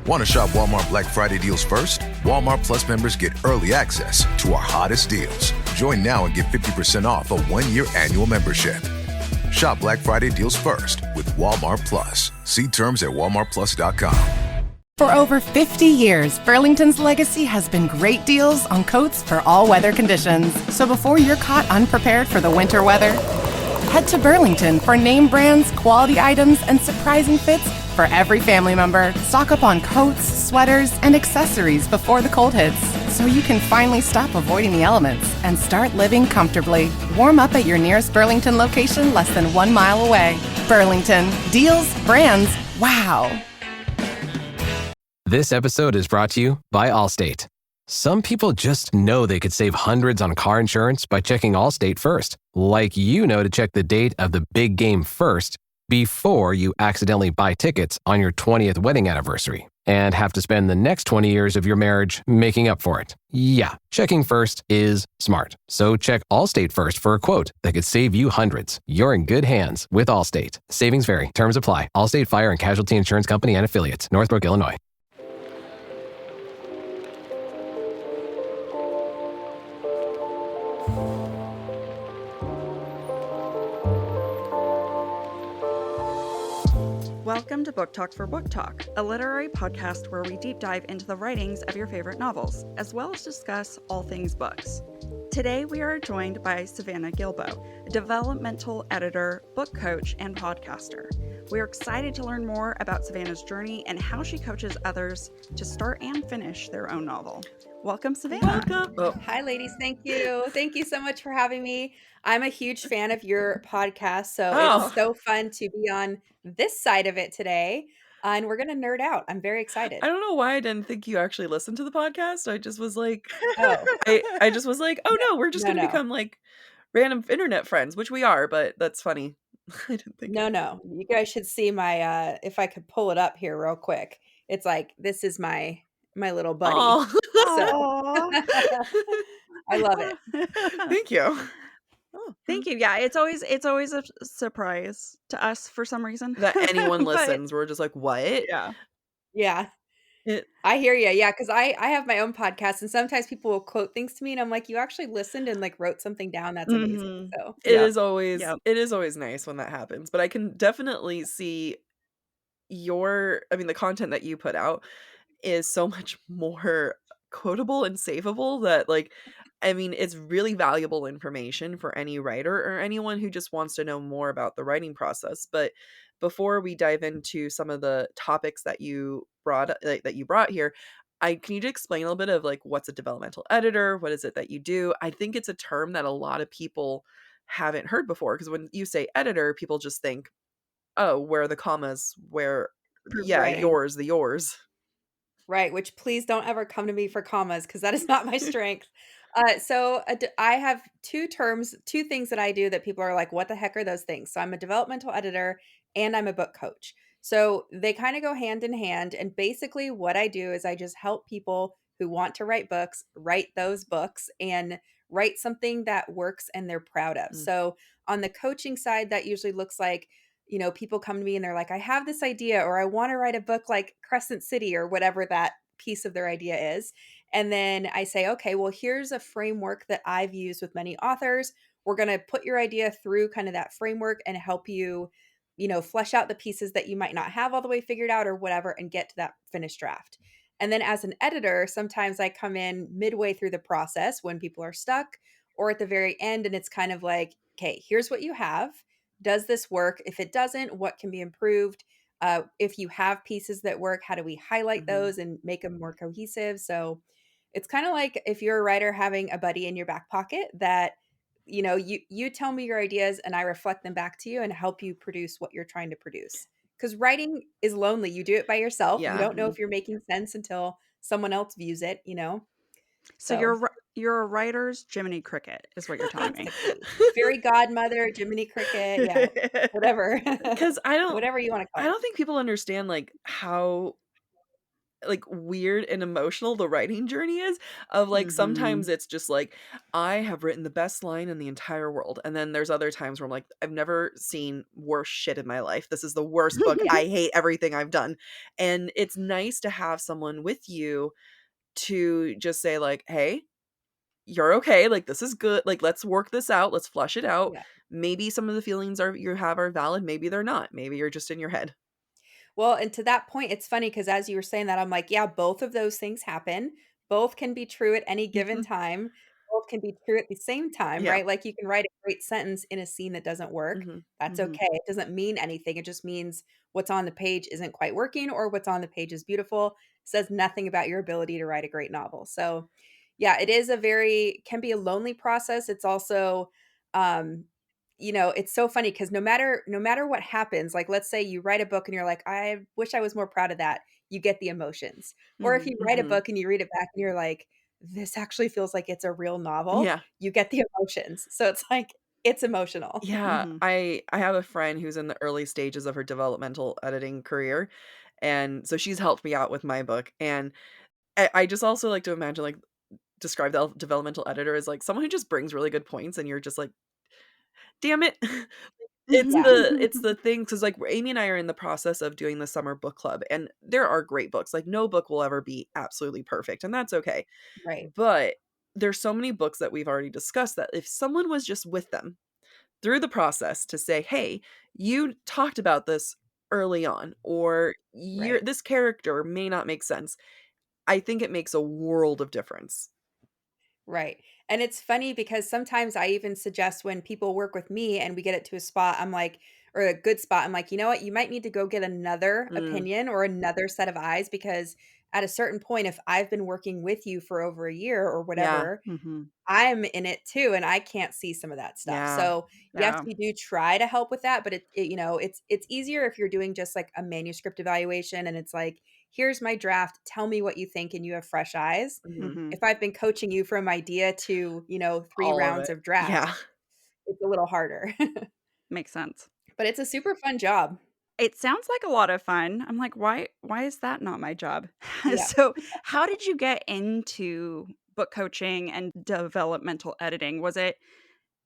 Want to shop Walmart Black Friday deals first? Walmart Plus members get early access to our hottest deals. Join now and get 50% off a 1-year annual membership. Shop Black Friday deals first with Walmart Plus. See terms at walmartplus.com. For over 50 years, Burlington's legacy has been great deals on coats for all weather conditions. So before you're caught unprepared for the winter weather, head to Burlington for name brands, quality items, and surprising fits for every family member. Stock up on coats, sweaters, and accessories before the cold hits, so you can finally stop avoiding the elements and start living comfortably. Warm up at your nearest Burlington location less than 1 mile away. Burlington. Deals, brands, wow. This episode is brought to you by Allstate. Some people just know they could save hundreds on car insurance by checking Allstate first, like you know to check the date of the big game first before you accidentally buy tickets on your 20th wedding anniversary and have to spend the next 20 years of your marriage making up for it. Yeah, checking first is smart. So check Allstate first for a quote that could save you hundreds. You're in good hands with Allstate. Savings vary. Terms apply. Allstate Fire and Casualty Insurance Company and Affiliates. Northbrook, Illinois. Welcome to Book Talk for Book Talk, a literary podcast where we deep dive into the writings of your favorite novels, as well as discuss all things books. Today we are joined by Savannah Gilbo, a developmental editor, book coach, and podcaster. We are excited to learn more about Savannah's journey and how she coaches others to start and finish their own novel. Welcome, Savannah. Welcome. Oh. Hi, ladies. Thank you. Thank you so much for having me. I'm a huge fan of your podcast, so it's so fun to be on this side of it today. And we're going to nerd out. I'm very excited. I don't know why I didn't think you actually listened to the podcast. I just was like, I just was like, oh no, we're just going to become like random internet friends, which we are, but that's funny. I didn't think. No. You guys should see my, if I could pull it up here real quick. It's like, this is my little buddy. So I love it. Thank you. Oh, thank you. Yeah, it's always a surprise to us for some reason that anyone listens. We're just like, what? Yeah. I hear you. Yeah, because I have my own podcast, and sometimes people will quote things to me, and I'm like, you actually listened and like wrote something down. That's amazing. So it is always nice when that happens. But I can definitely see the content that you put out is so much more quotable and savable that it's really valuable information for any writer or anyone who just wants to know more about the writing process. But before we dive into some of the topics that you brought here, can you just explain a little bit of like what's a developmental editor? What is it that you do? I think it's a term that a lot of people haven't heard before, because when you say editor, people just think, oh, where are the commas? Where, right. yours. Right, which please don't ever come to me for commas, because that is not my strength. So I have two things that I do that people are like, what the heck are those things? So I'm a developmental editor and I'm a book coach. So they kind of go hand in hand. And basically what I do is I just help people who want to write books, write those books and write something that works and they're proud of. So on the coaching side, that usually looks like, people come to me and they're like, I have this idea, or I want to write a book like Crescent City or whatever that piece of their idea is. And then I say, okay, well, here's a framework that I've used with many authors. We're going to put your idea through kind of that framework and help you, flesh out the pieces that you might not have all the way figured out or whatever, and get to that finished draft. And then as an editor, sometimes I come in midway through the process when people are stuck, or at the very end. And it's kind of like, okay, here's what you have. Does this work? If it doesn't, what can be improved? If you have pieces that work, how do we highlight those and make them more cohesive? So it's kind of like if you're a writer having a buddy in your back pocket that, you tell me your ideas and I reflect them back to you and help you produce what you're trying to produce. Because writing is lonely. You do it by yourself. Yeah. You don't know if you're making sense until someone else views it, So you're a writer's Jiminy Cricket is what you're telling me. Fairy godmother, Jiminy Cricket, yeah, whatever. Because whatever you want to call it. I don't think people understand like how like weird and emotional the writing journey is, of like sometimes Mhm. it's just like I have written the best line in the entire world, and then there's other times where I'm like I've never seen worse shit in my life. This is the worst book. Yeah. I hate everything I've done. And it's nice to have someone with you to just say like, "Hey, you're okay. Like this is good. Like let's work this out. Let's flush it out. Yeah. Maybe some of the feelings are you have are valid, maybe they're not. Maybe you're just in your head." Well, and to that point, it's funny because as you were saying that, I'm like, yeah, both of those things happen. Both can be true at any given Mhm. time. Both can be true at the same time, Yeah. right? Like you can write a great sentence in a scene that doesn't work. Mhm. That's Mhm. okay. It doesn't mean anything. It just means what's on the page isn't quite working or what's on the page is beautiful. Says nothing about your ability to write a great novel. So, yeah, it is a very can be a lonely process. It's also um it's so funny because no matter what happens, like, let's say you write a book and you're like, "I wish I was more proud of that," you get the emotions. Or if Mhm. you write a Mhm. book and you read it back and you're like, "This actually feels like it's a real novel," Yeah. you get the emotions. So it's like it's emotional. Yeah, Mhm. I have a friend who's in the early stages of her developmental editing career, and so she's helped me out with my book, and I just also like to imagine, like, describe the developmental editor as, like, someone who just brings really good points, and you're just like, "Damn it." Yeah, It's the thing because like, Amy and I are in the process of doing the summer book club, and there are great books, like, no book will ever be absolutely perfect, and that's okay, right, but there's so many books that we've already discussed that if someone was just with them through the process to say, "Hey, you talked about this early on," or "You're right. this character may not make sense." I think it makes a world of difference. Right. And it's funny because sometimes I even suggest when people work with me and we get it to a spot, I'm like, or a good spot, I'm like, you know what? You might need to go get another Mm, opinion or another set of eyes because at a certain point, if I've been working with you for over a year or yeah, whatever, Mhm. I'm in it too, and I can't see some of that stuff. yeah, So, yes, Yeah. we do try to help with that, but it's easier if you're doing just like a manuscript evaluation and it's like, here's my draft, tell me what you think, and you have fresh eyes. mhm, Mhm. If I've been coaching you from idea to, 3 all of rounds it. of draft, Yeah. it's a little harder. Makes sense. But it's a super fun job. It sounds like a lot of fun. I'm like, why is that not my job? Yeah. So, how did you get into book coaching and developmental editing? Was it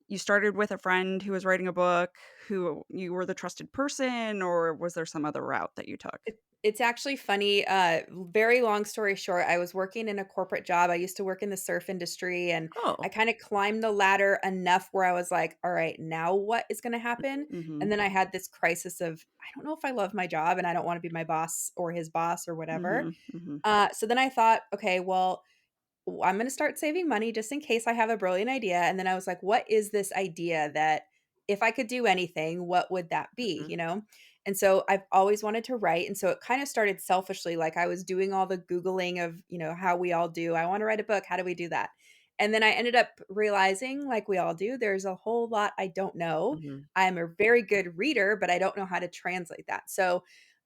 you started with a friend who was writing a book, who you were the trusted person, or was there some other route that you took? It's actually funny, very long story short, I was working in a corporate job. I used to work in the surf industry, and I Oh. kinda climbed the ladder enough where I was like, "Alright, now what is gonna happen?" And Mhm. then I had this crisis of, "I don't know if I love my job, and I don't wanna be my boss or his boss or whatever." Mhm. Mhm. So then I thought, "Okay, well, I'm gonna start saving money just in case I have a brilliant idea." And then I was like, what is this idea that if I could do anything, what would that be? Mhm, And so I've always wanted to write. And so it kind of started selfishly. Like I was doing all the Googling of, how we all do. I want to write a book. How do we do that? And then I ended up realizing, like we all do, there's a whole lot I don't know. mhm, I'm a very good reader, but I don't know how to translate that. So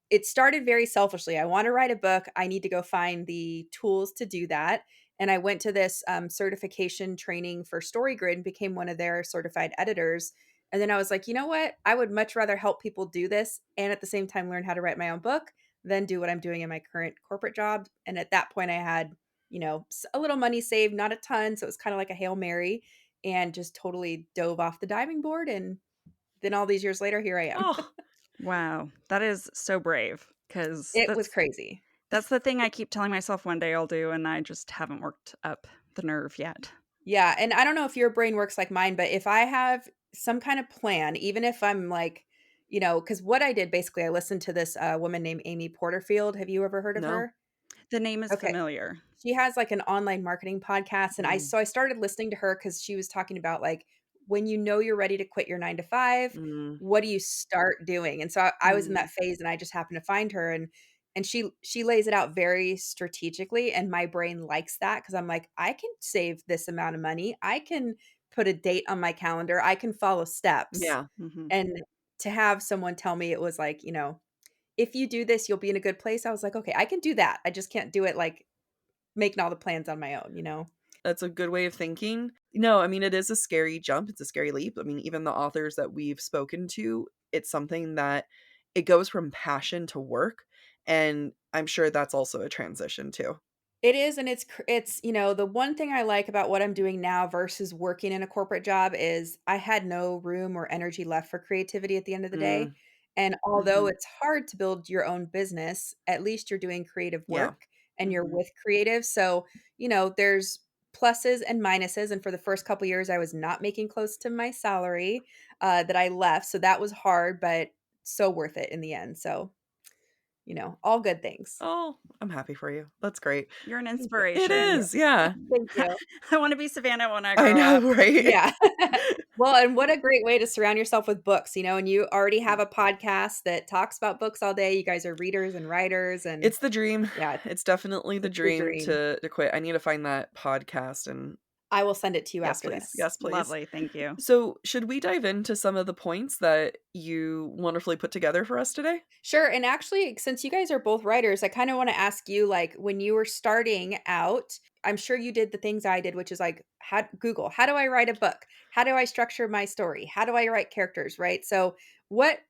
it started very selfishly. I want to write a book. I need to go find the tools to do that. And I went to this certification training for StoryGrid and became one of their certified editors. And then I was like, you know what? I would much rather help people do this and at the same time learn how to write my own book than do what I'm doing in my current corporate job. And at that point, I had, a little money saved, not a ton. So it was kind of like a Hail Mary and just totally dove off the diving board. And then all these years later, here I am. oh, Wow, that is so brave because It was crazy. that's the thing I keep telling myself one day I'll do, and I just haven't worked up the nerve yet. Yeah, and I don't know if your brain works like mine, but if I have some kind of plan, even if I'm like, because what I did basically, I listened to this woman named Amy Porterfield. Have you ever heard of no. her? The name is Okay. familiar. She has like an online marketing podcast. And I Mm, so I started listening to her because she was talking about like when you know you're ready to quit your 9 to 5, mm, what do you start doing? And so I was in that Mm. phase and I just happened to find her and she lays it out very strategically. And my brain likes that because I'm like, I can save this amount of money. I can put a date on my calendar. I can follow steps. yeah, Mhm. And to have someone tell me it was like, if you do this, you'll be in a good place. I was like, okay, I can do that. I just can't do it like making all the plans on my own. that's a good way of thinking. No, I mean, it is a scary jump, it's a scary leap. I mean, even the authors that we've spoken to, it's something that it goes from passion to work, And I'm sure that's also a transition too. It is, and it's, the one thing I like about what I'm doing now versus working in a corporate job is I had no room or energy left for creativity at the end of the day, Mm, and although mhm. it's hard to build your own business, at least you're doing creative Yeah. work and you're Mhm. with creatives, so, there's pluses and minuses, and for the first couple years, I was not making close to my salary, that I left, so that was hard, but so worth it in the end, so, all good things. Oh, I'm happy for you. That's great. You're an Thank you. It Thank inspiration. you. is, yeah. Thank you. I want to be Savannah when I I grow know, up. right? Yeah. Well, and what a great way to surround yourself with books, and you already have a podcast that talks about books all day. You guys are readers and writers and It's the dream. yeah, It's definitely the it's the dream dream. to quit. I need to find that podcast and I will send it to you yes, after please. this. Yes, please. Lovely. Thank you. So, should we dive into some of the points that you wonderfully put together for us today? Sure, and actually, since you guys are both writers, I kinda wanna ask you, like, when you were starting out, I'm sure you did the things I did, which is, like, how Google, "How do I write a book? How do I structure my story? How do I write characters?" Right? So, what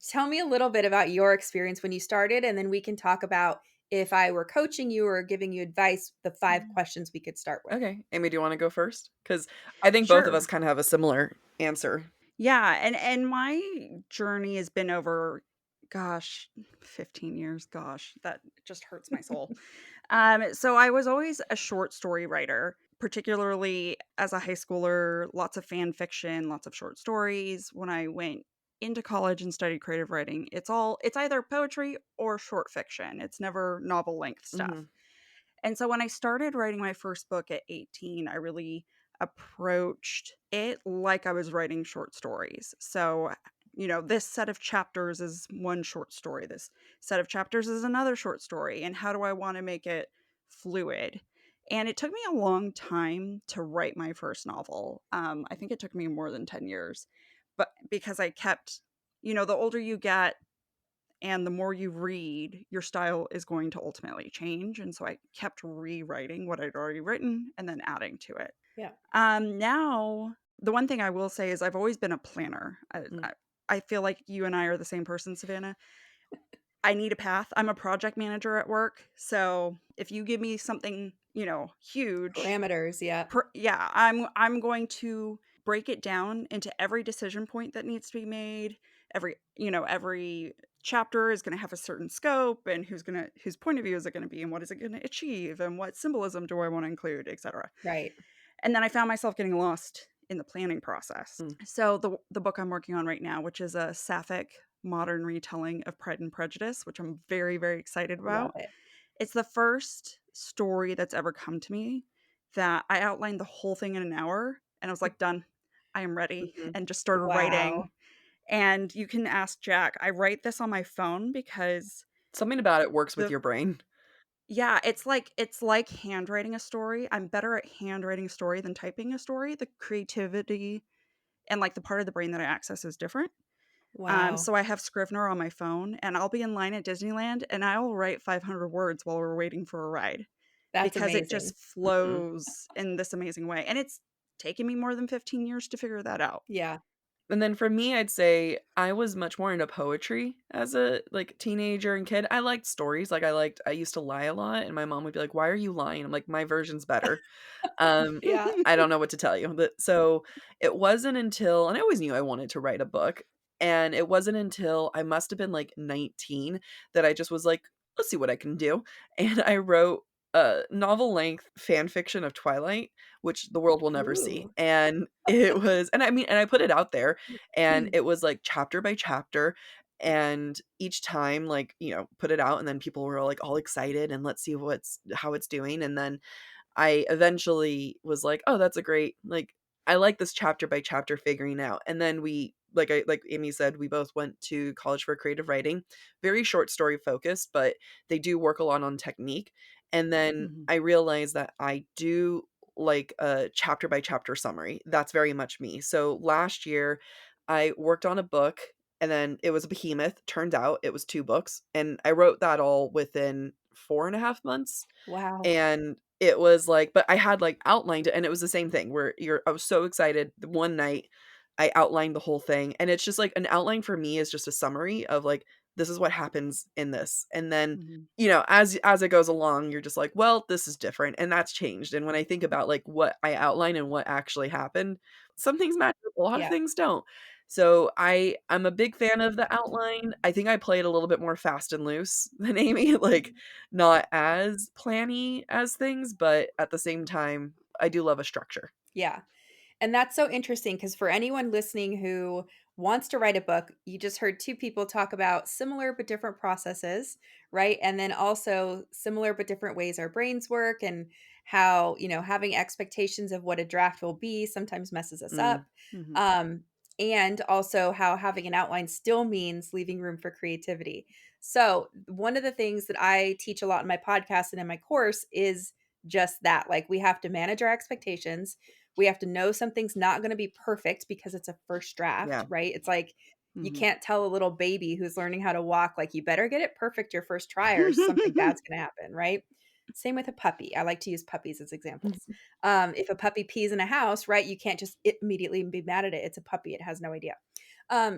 tell me a little bit about your experience when you started, and then we can talk about if I were coaching you or giving you advice, the 5 questions we could start with. Okay. Amy, do you wanna go first? Because I think both of us Sure. kinda have a similar answer. Yeah, and my journey has been over, gosh, 15 years. Gosh, that just hurts my soul. So I was always a short story writer, particularly as a high schooler, lots of fan fiction, lots of short stories. When I went into college and studied creative writing, it's either poetry or short fiction. It's never novel length stuff. Mhm. And so when I started writing my first book at 18, I really approached it like I was writing short stories. So, this set of chapters is one short story. This set of chapters is another short story. And how do I want to make it fluid? And it took me a long time to write my first novel. I think it took me more than 10 years. But because I kept, the older you get, and the more you read, your style is going to ultimately change. And so I kept rewriting what I'd already written and then adding to it. Yeah. Now, the one thing I will say is I've always been a planner. Mm. I feel like you and I are the same person, Savannah. I need a path. I'm a project manager at work. So if you give me something, huge, Parameters, yeah. yeah, I'm going to break it down into every decision point that needs to be made. Every chapter is going to have a certain scope, and whose point of view is it going to be, and what is it going to achieve, and what symbolism do I want to include, etc. Right. And then I found myself getting lost in the planning process. Mm. So the book I'm working on right now, which is a sapphic modern retelling of Pride and Prejudice, which I'm very, very excited Love about. it. It's the first story that's ever come to me that I outlined the whole thing in an hour and I was like, done. I am ready. Mhm. And just started Wow. writing. And you can ask Jack. I write this on my phone because Something about it works with the your brain. yeah, it's like handwriting a story. I'm better at handwriting a story than typing a story. The creativity and like the part of the brain that I access is different. Wow. So I have Scrivener on my phone and I'll be in line at Disneyland and I will write 500 words while we're waiting for a ride That's because it amazing. just Mhm. flows in this amazing way. And it's taken me more than 15 years to figure that out. Yeah. And then for me, I'd say I was much more into poetry as a, like, teenager and kid. I liked stories, like, I used to lie a lot, and my mom would be like, "Why are you lying?" I'm like, "My version's better." Um, Yeah. I don't know what to tell you, but so it wasn't until and I always knew I wanted to write a book, and it wasn't until I must have been, like, 19 that I just was like, "Let's see what I can do," and I wrote a novel-length fan fiction of Twilight, which the world will never see, Ooh. and it was and I mean and I put it out there, and it was, like, chapter by chapter, and each time, like, put it out, and then people were, like, all excited, and let's see how it's doing, and then I eventually was like, "Oh, that's a great like, I like this chapter by chapter figuring out." And then like Amy said, we both went to college for creative writing. Very short story focused, but they do work a lot on technique. And then Mhm. I realized that I do like a chapter by chapter summary. That's very much me. So last year, I worked on a book and then it was a behemoth. Turned out it was 2 books. And I wrote that all within 4.5 months. Wow. And it was like but I had, like, outlined it, and it was the same thing where I was so excited. One night, I outlined the whole thing, and it's just, like an outline for me is just a summary of, like, this is what happens in this. And then, Mhm. as it goes along, you're just like, well, this is different and that's changed. And when I think about like what I outline and what actually happened, some things match up, a lot of Yeah. things don't. So I'm a big fan of the outline. I think I play it a little bit more fast and loose than Amy, like not as planny as things, but at the same time, I do love a structure. Yeah. And that's so interesting because for anyone listening who wants to write a book, you just heard two people talk about similar but different processes, right? And then also similar but different ways our brains work and how, having expectations of what a draft will be sometimes messes us Mm. up. Mhm. Um, and also how having an outline still means leaving room for creativity. So, one of the things that I teach a lot in my podcast and in my course is just that. Like, we have to manage our expectations. We have to know something's not going to be perfect because it's a first draft, Yeah. right? It's like you Mhm. can't tell a little baby who's learning how to walk, like, you better get it perfect your first try or something bad's going to happen, right? Same with a puppy. I like to use puppies as examples. If a puppy pees in a house, right, you can't just immediately be mad at it. It's a puppy, it has no idea.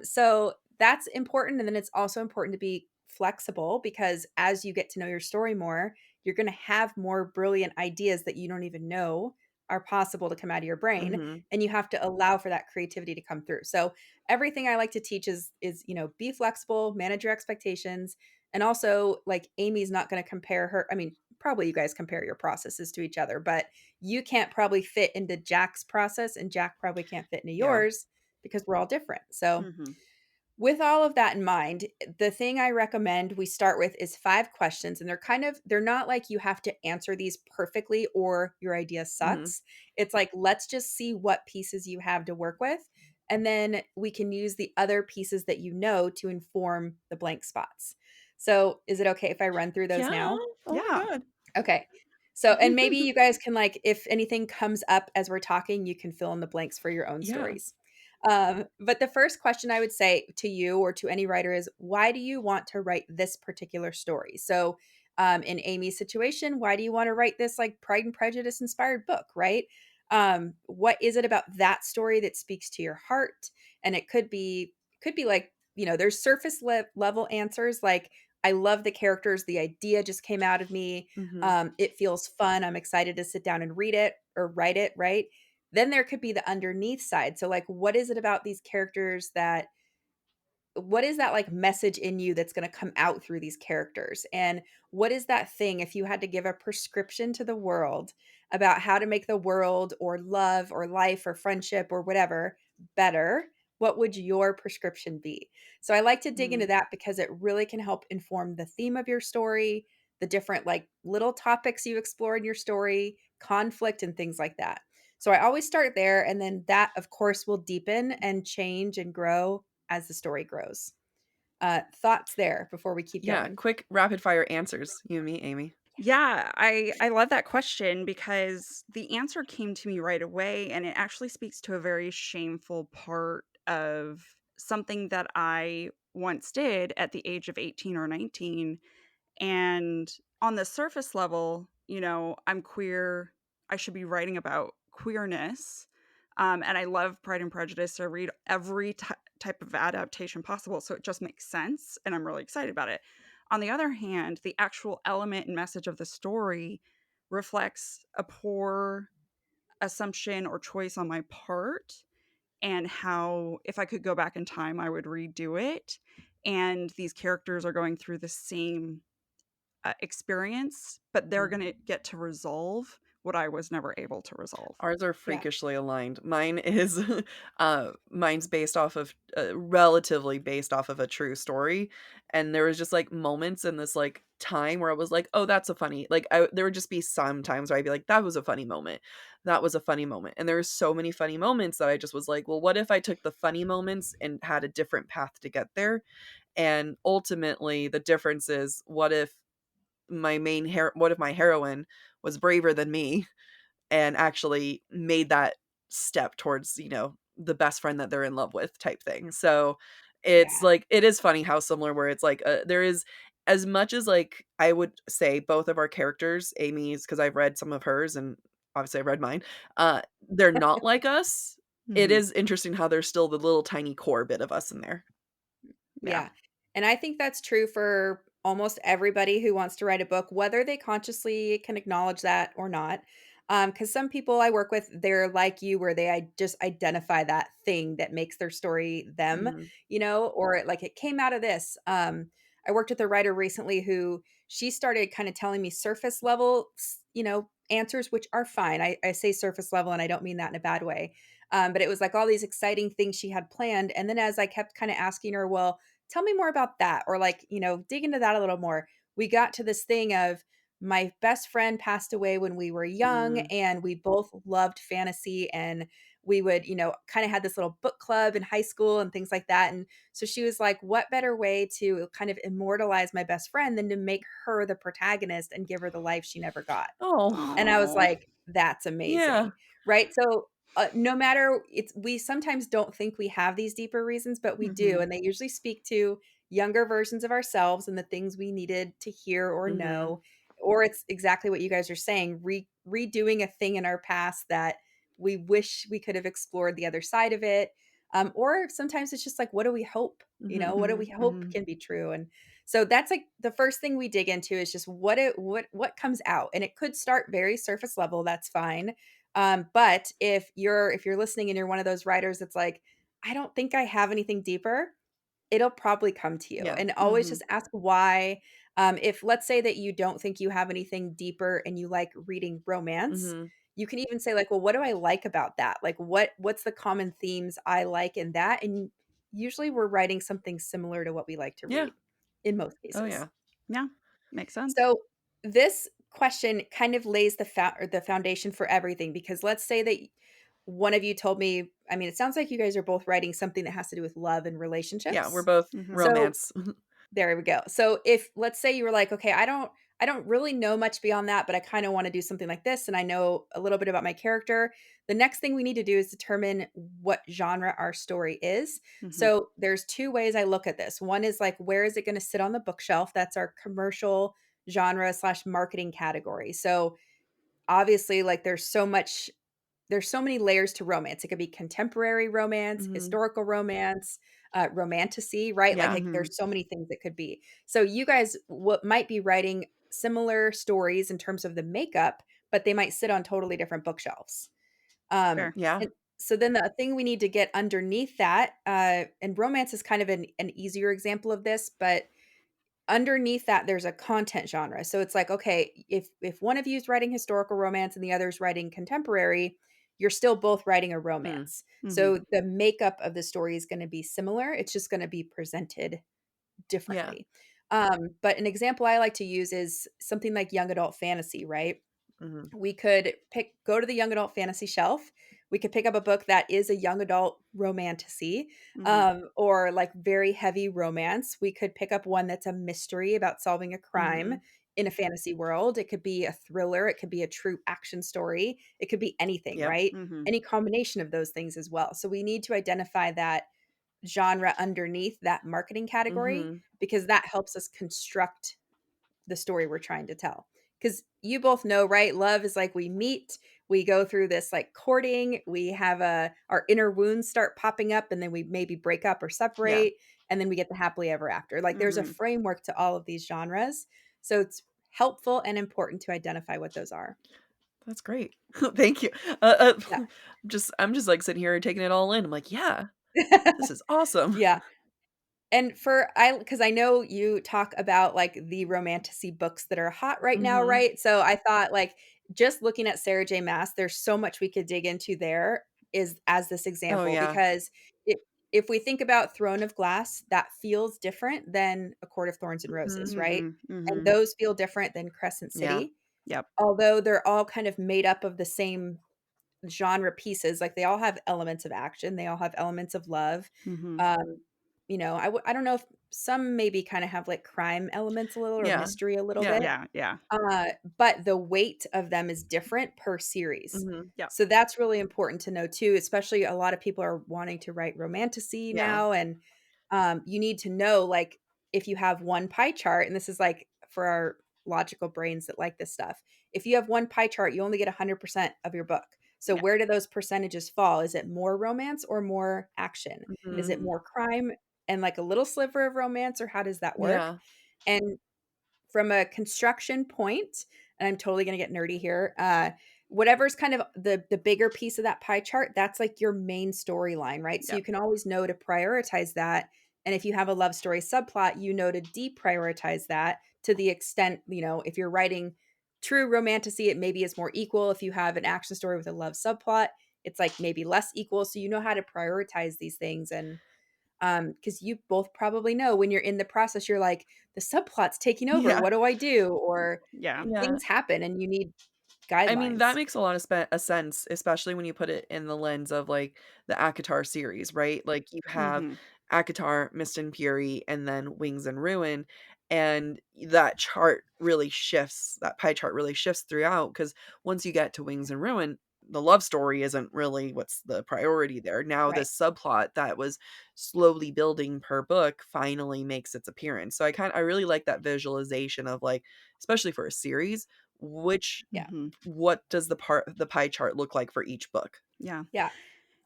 So that's important. And then it's also important to be flexible because as you get to know your story more, you're going to have more brilliant ideas that you don't even know are possible to come out of your brain, Mhm. and you have to allow for that creativity to come through. So everything I like to teach is be flexible, manage your expectations, and also like Amy's not going to compare her. I mean, probably you guys compare your processes to each other, but you can't probably fit into Jac's process, and Jac probably can't fit into Yeah. yours because we're all different. So Mhm. with all of that in mind, the thing I recommend we start with is 5 questions, and they're not like you have to answer these perfectly or your idea Mhm. sucks. It's like, let's just see what pieces you have to work with, and then we can use the other pieces that you know to inform the blank spots. So, is it okay if I run through those Yeah. now? Oh my Yeah. god. Okay. So, and maybe you guys can like, if anything comes up as we're talking, you can fill in the blanks for your own Yeah. stories. But the first question I would say to you or to any writer is, why do you want to write this particular story? So, in Amy's situation, why do you want to write this like Pride and Prejudice inspired book, right? What is it about that story that speaks to your heart? And it could be like, there's surface level answers like, I love the characters, the idea just came out of me, Mhm. it feels fun. I'm excited to sit down and read it or write it, right? Then there could be the underneath side. So, like, what is it about these characters that what is that like message in you that's going to come out through these characters? And what is that thing if you had to give a prescription to the world about how to make the world or love or life or friendship or whatever better? What would your prescription be? So I like to dig into Mm. that because it really can help inform the theme of your story, the different like little topics you explore in your story, conflict and things like that. So I always start there and then that of course will deepen and change and grow as the story grows. Thoughts there before we keep Yeah, going? quick rapid fire answers. You and me, Amy. Yeah, I love that question because the answer came to me right away, and it actually speaks to a very shameful part of something that I once did at the age of 18 or 19. And on the surface level, I'm queer. I should be writing about queerness. And I love Pride and Prejudice. I read every type of adaptation possible. So it just makes sense. And I'm really excited about it. On the other hand, the actual element and message of the story reflects a poor assumption or choice on my part, and how if I could go back in time, I would redo it. And these characters are going through the same experience, but they're Mhm. going to get to resolve what I was never able to resolve. Ours are Yeah. freakishly aligned. Mine is mine's based off of relatively based off of a true story, and there was just like moments in this like time where I was like, "Oh, that's a funny." Like there would just be some times where I'd be like, "That was a funny moment. That was a funny moment." And there were so many funny moments that I just was like, "Well, what if I took the funny moments and had a different path to get there?" And ultimately, the difference is what if my heroine was braver than me and actually made that step towards, the best friend that they're in love with type thing. So it's Yeah. like it is funny how similar where it's like there is as much as like I would say both of our characters, Amy's because I've read some of hers and obviously I've read mine, they're not like us. It Mhm. is interesting how there's still the little tiny core bit of us in there. Yeah. Yeah. And I think that's true for almost everybody who wants to write a book, whether they consciously can acknowledge that or not. Because some people I work with, they're like you, where just identify that thing that makes their story them, Mhm. or like it came out of this. I worked with a writer recently who she started kind of telling me surface level, answers, which are fine. I say surface level, and I don't mean that in a bad way. But it was like all these exciting things she had planned. And then as I kept kind of asking her, well, tell me more about that, or like, dig into that a little more. We got to this thing of my best friend passed away when we were young, Mm. and we both loved fantasy, and we would, kind of had this little book club in high school and things like that. And so she was like, what better way to kind of immortalize my best friend than to make her the protagonist and give her the life she never got? And I was Oh. like, "That's Yeah. amazing." Right? So, no matter we sometimes don't think we have these deeper reasons, but we do, Mhm. and they usually speak to younger versions of ourselves and the things we needed to hear or Mhm. know, or it's exactly what you guys are saying, redoing a thing in our past that we wish we could have explored the other side of it. Or sometimes it's just like, what do we hope? Mhm. What do we Mhm, hope mhm. can be true? And so that's like the first thing we dig into is just what comes out, and it could start very surface level. That's fine. But if you're listening and you're one of those writers that's like, I don't think I have anything deeper, it'll probably come to you. Yeah. And always Mhm. just ask why. If let's say that you don't think you have anything deeper and you like reading romance, Mhm. you can even say like, well, what do I like about that? Like what's the common themes I like in that? And usually we're writing something similar to what we like to Yeah. read in most Oh, cases. yeah. Yeah, makes sense. So this question kind of lays the foundation for everything, because let's say that one of you told me, I mean, it sounds like you guys are both writing something that has to do with love and Yeah, we're relationships. both Mhm. So romance. there we go. So if let's say you were like, okay, I don't really know much beyond that, but I kind of want to do something like this and I know a little bit about my character. The next thing we need to do is determine what genre our story is. Mhm. So there's two ways I look at this. One is like, where is it going to sit on the bookshelf? That's our commercial genre slash marketing category. So obviously, like there's so many layers to romance. It could be contemporary romance, Mhm. historical romance, romantasy, right? Like Yeah. Mhm. there's so many things it could be. So you guys what might be writing similar stories in terms of the makeup, but they might sit on totally different bookshelves. Sure. Yeah. And so then the thing we need to get underneath that, and romance is kind of an easier example of this, but underneath that there's a content genre. So it's like, okay, if one of you is writing historical romance and the other is writing contemporary, you're still both writing a Mm. romance. Mhm. So the makeup of the story is going to be similar. It's just going to be presented Yeah. differently. But an example I like to use is something like young adult fantasy, right? Mhm. We could go to the young adult fantasy shelf. We could pick up a book that is a young adult romantasy, Mhm. or like very heavy romance. We could pick up one that's a mystery about solving a crime Mhm. in a fantasy world. It could be a thriller. It could be a true action story. It could be anything, Yep. right? Mhm. Any combination of those things as well. So we need to identify that genre underneath that marketing category, Mhm. because that helps us construct the story we're trying to tell. Because you both know, right? Love is like we meet, we go through this like courting, we have our inner wounds start popping up, and then we maybe break up or Yeah. separate, and then we get the happily ever after. Like there's a Mhm. framework to all of these genres. So it's helpful and important to identify what those are. That's great. Thank you. Yeah. I'm just like sitting here taking it all in. I'm like, yeah, this is awesome. Yeah. And because I know you talk about like the romantasy books that are hot right now, Mhm. right? So I thought like just looking at Sarah J. Maas, there's so much we could dig into there is as this Oh, example, yeah. because if we think about Throne of Glass, that feels different than A Court of Thorns and Roses, Mhm. right? Mhm. And Mhm. those feel different than Crescent Yeah. City, Yep. although they're all kind of made up of the same genre pieces. Like they all have elements of action, they all have elements of love. Mhm. Um, I don't know if some maybe kind of have like crime elements a little or Yeah. mystery a little Yeah. bit. Yeah, yeah. But the weight of them is different per series. Mhm. Yep. So that's really important to know too, especially a lot of people are wanting to write romantasy Yeah. now. And you need to know, like, if you have one pie chart, and this is like for our logical brains that like this stuff, if you have one pie chart, you only get 100% of your book. So Yeah. where do those percentages fall? Is it more romance or more action? Is it Mhm. Mhm. more crime? and like a little sliver of romance, or how does that work? Yeah. And from a construction point, and I'm totally going to get nerdy here, whatever's kind of the bigger piece of that pie chart, that's like your main storyline, right? So Yep. you can always know to prioritize that. And if you have a love story subplot, you know to deprioritize that to the extent, if you're writing true romantasy, it maybe is more equal. If you have an action story with a love subplot, it's like maybe less equal. So you know how to prioritize these things. And because you both probably know when you're in the process, you're like, the subplot's taking over. Yeah. What do I do? Or Yeah. Yeah. things happen and you need I mean, that guidelines. makes a lot of sense, especially when you put it in the lens of, like, the ACOTAR series, right? Like, you have Mhm. ACOTAR, Mist and Fury, and then Wings and Ruin, and that chart really shifts, that pie chart really shifts throughout, because once you get to Wings and Ruin, the love story isn't really what's the priority there. Now Right. this subplot that was slowly building per book finally makes its appearance. So I really like that visualization of, like, especially for a series, which Yeah. Mhm. what does the pie chart look like for each book? Yeah. Yeah.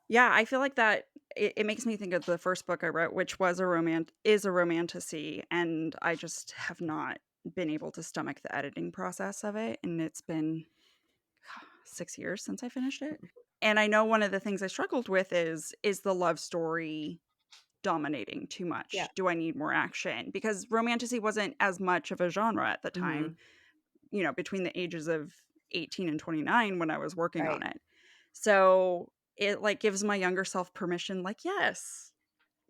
Yeah, I feel like that it makes me think of the first book I wrote, which was is a romantasy, and I just have not been able to stomach the editing process of it, and it's been 6 years since I finished it. And I know one of the things I struggled with is the love story dominating too Yeah. much? Do I need more action? Because romantasy wasn't as much of a genre at the time, Mhm. between the ages of 18 and 29 when I was working on Right. it. So it like gives my younger self permission, like, yes,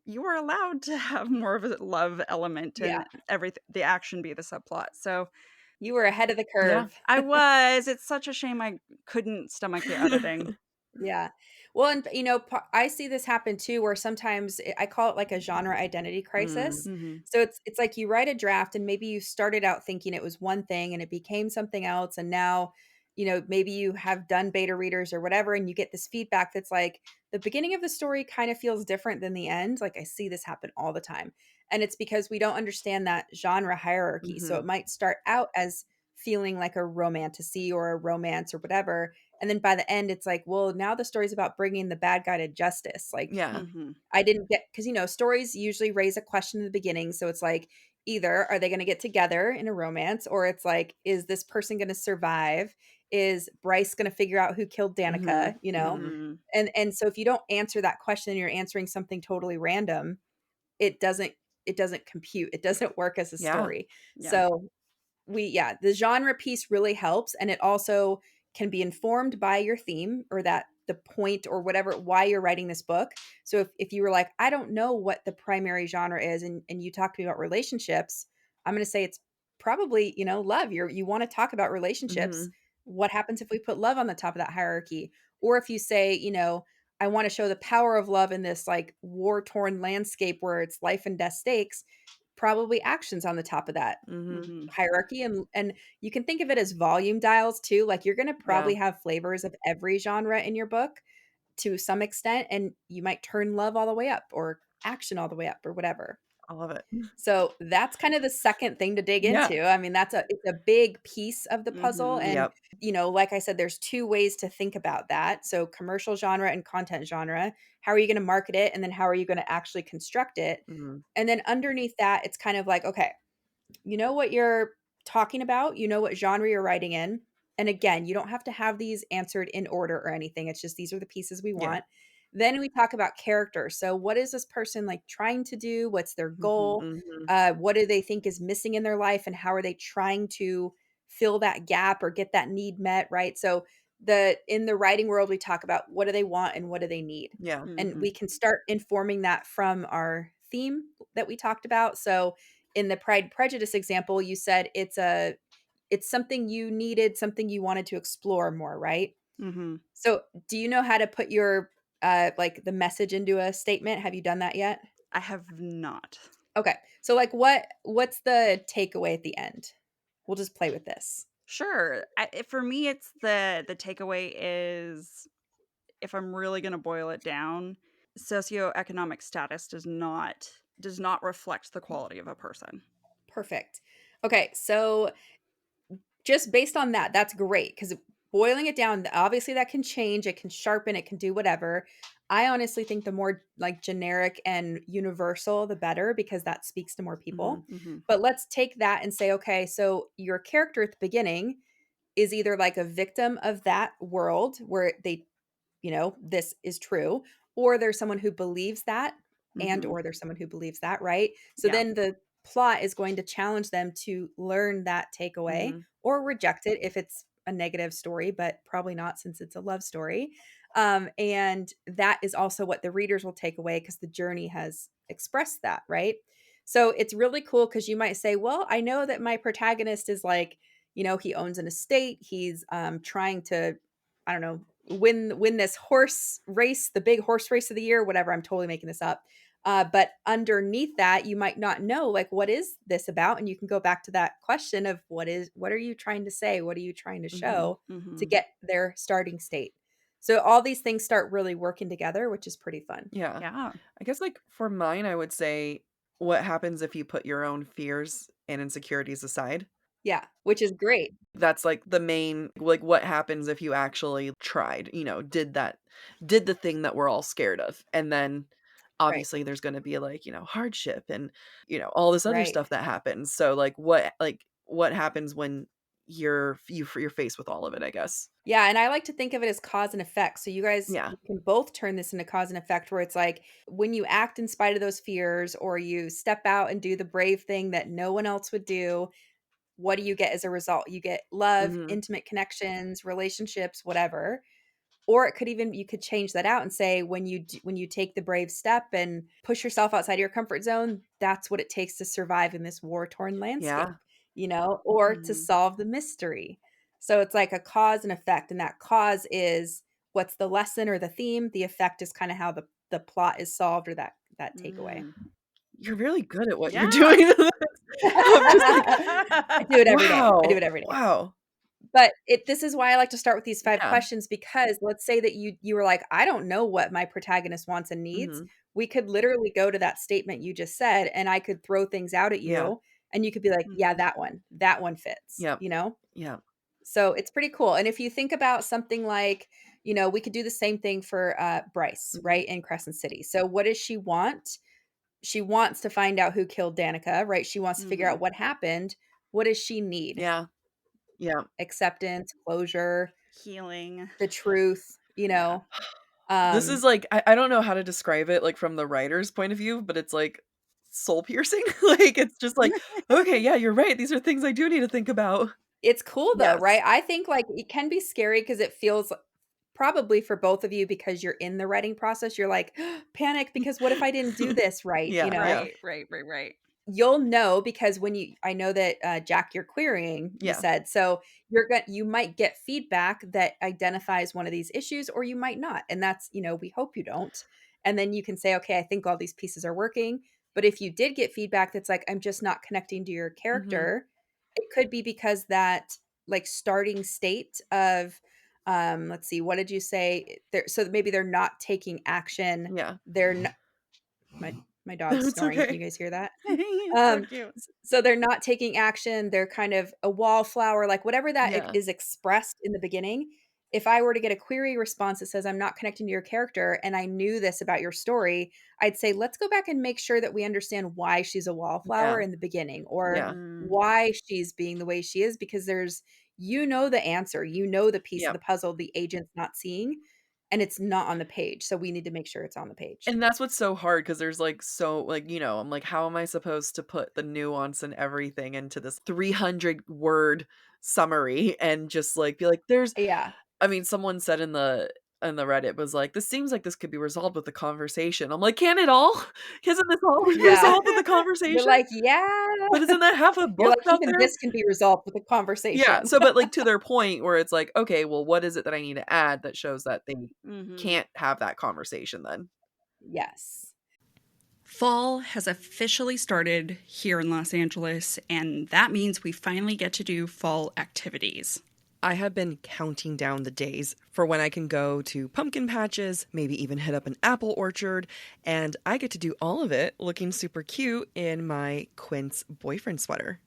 you are allowed to have more of a love element Yeah. and everything, the action be the subplot. So You were ahead of the Yeah. curve. it's such a shame I couldn't stomach the editing. Yeah. Well, and I see this happen too, where sometimes I call it like a genre identity Mm. crisis. Mhm. So it's like you write a draft and maybe you started out thinking it was one thing and it became something else. And now, maybe you have done beta readers or whatever, and you get this feedback that's like the beginning of the story kind of feels different than the end. Like I see this happen all the time. And it's because we don't understand that genre hierarchy. So Mhm. it might start out as feeling like a romantasy or a romance or whatever, and then by the end, it's like, well, now the story's about bringing the bad guy to justice. Like, Yeah. Mhm. I didn't get, because, stories usually raise a question in the beginning. So it's like, either are they going to get together in a romance, or it's like, is this person going to survive? Is Bryce going to figure out who killed Mhm. Danica? Mhm. Mhm. And so if you don't answer that question and you're answering something totally random, it doesn't it doesn't compute. It doesn't work as a Yeah. story. Yeah. So the genre piece really helps, and it also can be informed by your theme or that the point or whatever why you're writing this book. So if you were like, I don't know what the primary genre is, and you talk to me about relationships, I'm going to say it's probably love. You want to talk about relationships. Mhm. What happens if we put love on the top of that hierarchy? Or if you say, I want to show the power of love in this like war torn landscape where it's life and death stakes, probably actions on the top of that Mhm. Mhm. hierarchy. And you can think of it as volume dials too. Like you're going to Yeah. probably have flavors of every genre in your book to some extent, and you might turn love all the way up or action all the way up or whatever. I love it. So that's kind of the second thing to dig Yeah. into. I mean, it's a big piece of the puzzle. Mhm. And, Yep. like I said, there's two ways to think about that. So commercial genre and content genre. How are you going to market it? And then how are you going to actually construct it? Mhm. And then underneath that, it's kind of like, okay, you know what you're talking about, you know what genre you're writing in. And again, you don't have to have these answered in order or anything. It's just these are the pieces we Yeah. want. Then we talk about character. So what is this person like trying to do? What's their Mhm. goal? Mhm. What do they think is missing in their life, and how are they trying to fill that gap or get that need met, right? So in the writing world, we talk about what do they want and what do they need. Yeah. And Mhm. we can start informing that from our theme that we talked about. So in the Pride and Prejudice example, you said it's something you needed, something you wanted to explore more, right? Mhm. So, do you know how to put your like the message into a statement? Have you done that yet? I have not. Okay. So like what's the takeaway at the end? We'll just play with this. Sure. For me, it's the takeaway is, if I'm really going to boil it down, socioeconomic status does not reflect the quality of a person. Perfect. Okay, so just based on that, that's great, because boiling it down, obviously that can change, it can sharpen, it can do whatever. I honestly think the more like generic and universal, the better, because that speaks to more people. Mhm. But let's take that and say, okay, so your character at the beginning is either like a victim of that world where they, this is true, or there's someone who believes that, and Mhm. or there's someone who believes that, right? So Yeah. then the plot is going to challenge them to learn that takeaway Mhm. or reject it if it's a negative story, but probably not since it's a love story. And that is also what the readers will take away because the journey has expressed that, right? So it's really cool because you might say, well, I know that my protagonist is like, he owns an estate. He's trying to, I don't know, win this horse race, the big horse race of the year, whatever. I'm totally making this up. But underneath that, you might not know, like, what is this about? And you can go back to that question of what are you trying to say? What are you trying to show to Mhm. get their starting state? So all these things start really working together, which is pretty fun. Yeah. Yeah. I guess, like, for mine, I would say, what happens if you put your own fears and insecurities aside? Yeah, which is great. That's, like, the main like, what happens if you actually tried, did the thing that we're all scared of, and then, Right. obviously, there's gonna be, like, hardship and, all this other Right. stuff that happens, so, what happens when you're faced with all of it, I guess? Yeah, and I like to think of it as cause and effect. So you guys Yeah. you can both turn this into cause and effect where it's like when you act in spite of those fears or you step out and do the brave thing that no one else would do, what do you get as a result? You get love, Mhm. intimate connections, relationships, whatever. Or it could even you could change that out and say when you take the brave step and push yourself outside your comfort zone, that's what it takes to survive in this war-torn landscape, Yeah. or to Mhm. solve the mystery. So it's like a cause and effect, and that cause is what's the lesson or the theme. The effect is kind of how the plot is solved or that takeaway. Mm. You're really good at what you're Yeah. doing. I'm just like, I do it every day. I do "Wow. it every day. Wow." But this is why I like to start with these 5 Yeah. questions because let's say that you were like, "I don't know what my protagonist wants and needs." Mhm. We could literally go to that statement you just said, and I could throw things out at Yeah. you, and you could be like, "Yeah, Mhm. that one fits," Yep. you know? Yep. So, it's pretty cool, and if you think about something like, we could do the same thing for, Bryce, Mhm. right, in Crescent City. So, what does she want? She wants to find out who killed Danica, right? She wants to figure out Mhm. what happened. What does she need? Yeah. Yeah. Acceptance, closure, Healing. the truth, Yeah. This is um like I don't know how to describe it, like, from the writer's point of view, but it's, like, soul piercing. Like, it's just like, "Okay, yeah, you're right. These are things I do need to think about." it's cool though, Yes. right? I think like it can be scary because it feels probably for both of you because you're in the writing process, you're like, panic because what if I didn't do this right, Yeah, yeah. Right, right, right, right. You'll know because when I know that, Jack, you're querying, you Yeah. said, so you might get feedback that identifies one of these issues, or you might not, and that's, we hope you don't, and then you can say, "Okay, I think all these pieces are working," but if you did get feedback that's like, "I'm just not connecting to your Mhm. character," it could be because that, like, starting state of, let's see, what did you say? So maybe they're not taking action, Yeah. they're not my dog's It's snoring, can you okay. guys hear that? It's so Um, cute. so they're not taking action, they're kind of a wallflower, like whatever that Yeah. is expressed in the beginning. If I were to get a query response that says, "I'm not connecting to your character and I knew this about your story," I'd say, "Let's go back and make sure that we understand why she's a Yeah. wallflower in the beginning or Yeah. Mm. why she's being the way she is," because there's the answer, the piece of Yep. the puzzle the agent's not seeing, and it's not on the page. So we need to make sure it's on the page. And that's what's so hard because there's, like, so like, I'm like, "How am I supposed to put the nuance and everything into this 300-word summary and just, like, be like, there's" Yeah. I mean, someone said in the Reddit was like, "This seems like this could be resolved with a conversation." I'm like, "Can it all? Isn't this all Yeah. resolved with a You're conversation?" like, "Yeah." But isn't that half a You're book like, out "Even there? this can be resolved with a Yeah, conversation." so but, like, to their point where it's like, "Okay, well, what is it that I need to add that shows that they Mhm. can't have that conversation then?" Yes. Fall has officially started here in Los Angeles, and that means we finally get to do fall activities. I have been counting down the days for when I can go to pumpkin patches, maybe even hit up an apple orchard, and I get to do all of it looking super cute in my Quince boyfriend sweater.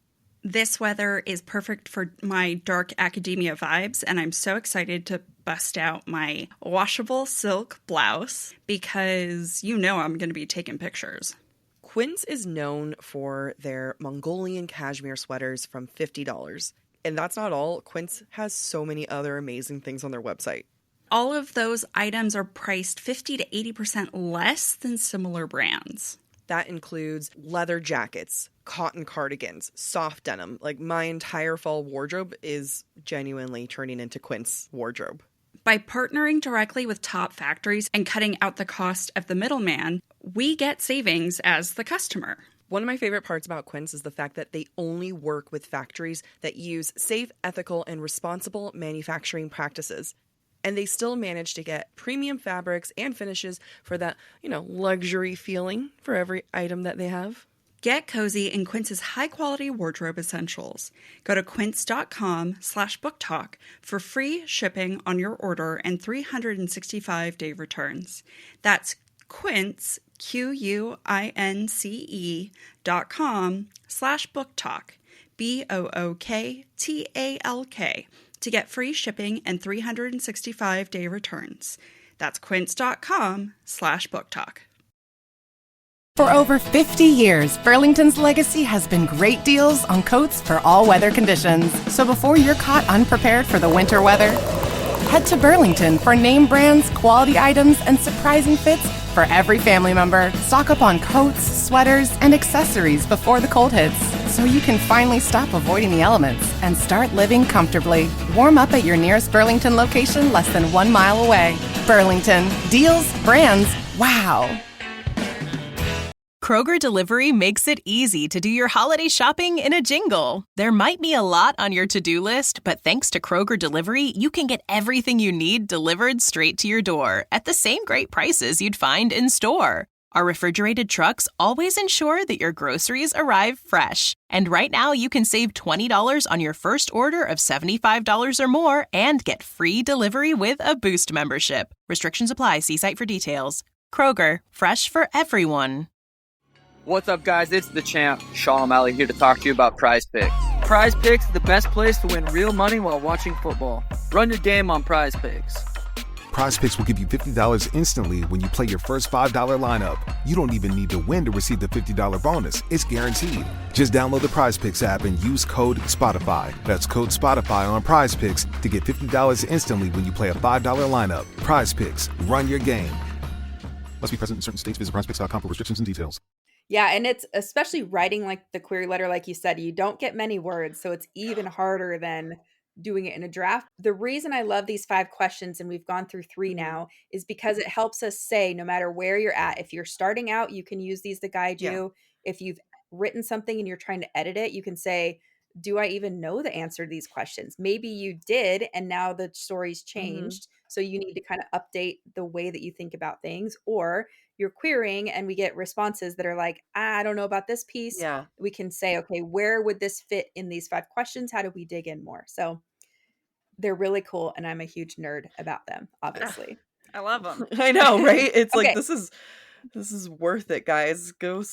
This weather is perfect for my dark academia vibes, and I'm so excited to bust out my washable silk blouse because I'm going to be taking pictures. Quince is known for their Mongolian cashmere sweaters from $50. And that's not all. Quince has so many other amazing things on their website. All of those items are priced 50 to 80% less than similar brands. That includes leather jackets, cotton cardigans, soft denim. Like, my entire fall wardrobe is genuinely turning into Quince wardrobe. By partnering directly with top factories and cutting out the cost of the middleman, we get savings as the customer. One of my favorite parts about Quince is the fact that they only work with factories that use safe, ethical, and responsible manufacturing practices. And they still manage to get premium fabrics and finishes for that, luxury feeling for every item that they have. Get cozy in Quince's high-quality wardrobe essentials. Go to quince.com/booktalk for free shipping on your order and 365-day returns. That's Quince, QUINCE.com/booktalk, BOOKTALK, to get free shipping and 365-day returns. That's quince.com/booktalk. For over 50 years, Burlington's legacy has been great deals on coats for all weather conditions. So before you're caught unprepared for the winter weather, head to Burlington for name brands, quality items, and surprising fits for every family member. Stock up on coats, sweaters, and accessories before the cold hits, so you can finally stop avoiding the elements and start living comfortably. Warm up at your nearest Burlington location less than 1 mile away. Burlington. Deals, brands, wow. Kroger Delivery makes it easy to do your holiday shopping in a jingle. There might be a lot on your to-do list, but thanks to Kroger Delivery, you can get everything you need delivered straight to your door at the same great prices you'd find in store. Our refrigerated trucks always ensure that your groceries arrive fresh. And right now, you can save $20 on your first order of $75 or more and get free delivery with a Boost membership. Restrictions apply. See site for details. Kroger, fresh for everyone. What's up, guys? It's the champ, Sean O'Malley, here to talk to you about Prize Picks. Prize Picks is the best place to win real money while watching football. Run your game on Prize Picks. Prize Picks will give you $50 instantly when you play your first $5 lineup. You don't even need to win to receive the $50 bonus. It's guaranteed. Just download the Prize Picks app and use code SPOTIFY. That's code SPOTIFY on Prize Picks to get $50 instantly when you play a $5 lineup. Prize Picks. Run your game. Must be present in certain states. Visit prizepicks.com for restrictions and details. Yeah, and it's especially writing like the query letter, like you said, you don't get many words, so it's even harder than doing it in a draft. The reason I love these 5 questions, and we've gone through 3 now, is because it helps us say no matter where you're at, if you're starting out, you can use these to guide you. If you've written something and you're trying to edit it, you can say, do I even know the answer to these questions? Maybe you did, and now the story's changed. So you need to kind of update the way that you think about things, or you're querying and we get responses that are like, I don't know about this piece. Yeah. We can say, okay, where would this fit in these 5 questions? How do we dig in more? So they're really cool. And I'm a huge nerd about them, obviously. I love them. I know, right? It's Okay. like, this is worth it, guys. Go.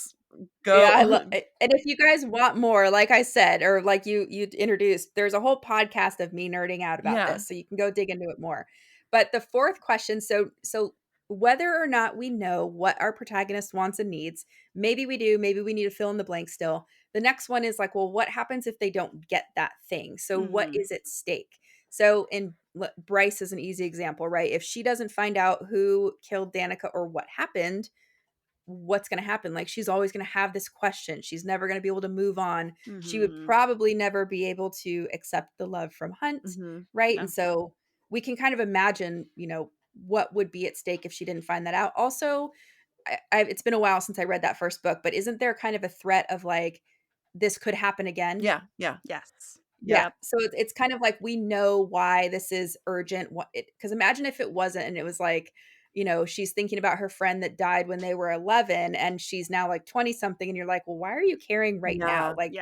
Yeah, I love it. And if you guys want more, like I said, or like you introduced, there's a whole podcast of me nerding out about this, so you can go dig into it more. But the 4th question, so whether or not we know what our protagonist wants and needs, maybe we do, maybe we need to fill in the blank still. The next one is like, well, what happens if they don't get that thing? So what is at stake? So Bryce is an easy example, right? If she doesn't find out who killed Danica or what happened, what's going to happen? Like, she's always going to have this question. She's never going to be able to move on. She would probably never be able to accept the love from Hunt, right? No. And so we can kind of imagine, what would be at stake if she didn't find that out. Also, it's been a while since I read that first book, but isn't there kind of a threat of like, this could happen again? Yeah. Yes. Yeah. So it's kind of like, we know why this is urgent. Because imagine if it wasn't, and it was like, she's thinking about her friend that died when they were 11 and she's now like 20 something. And you're like, well, why are you caring right now? Like,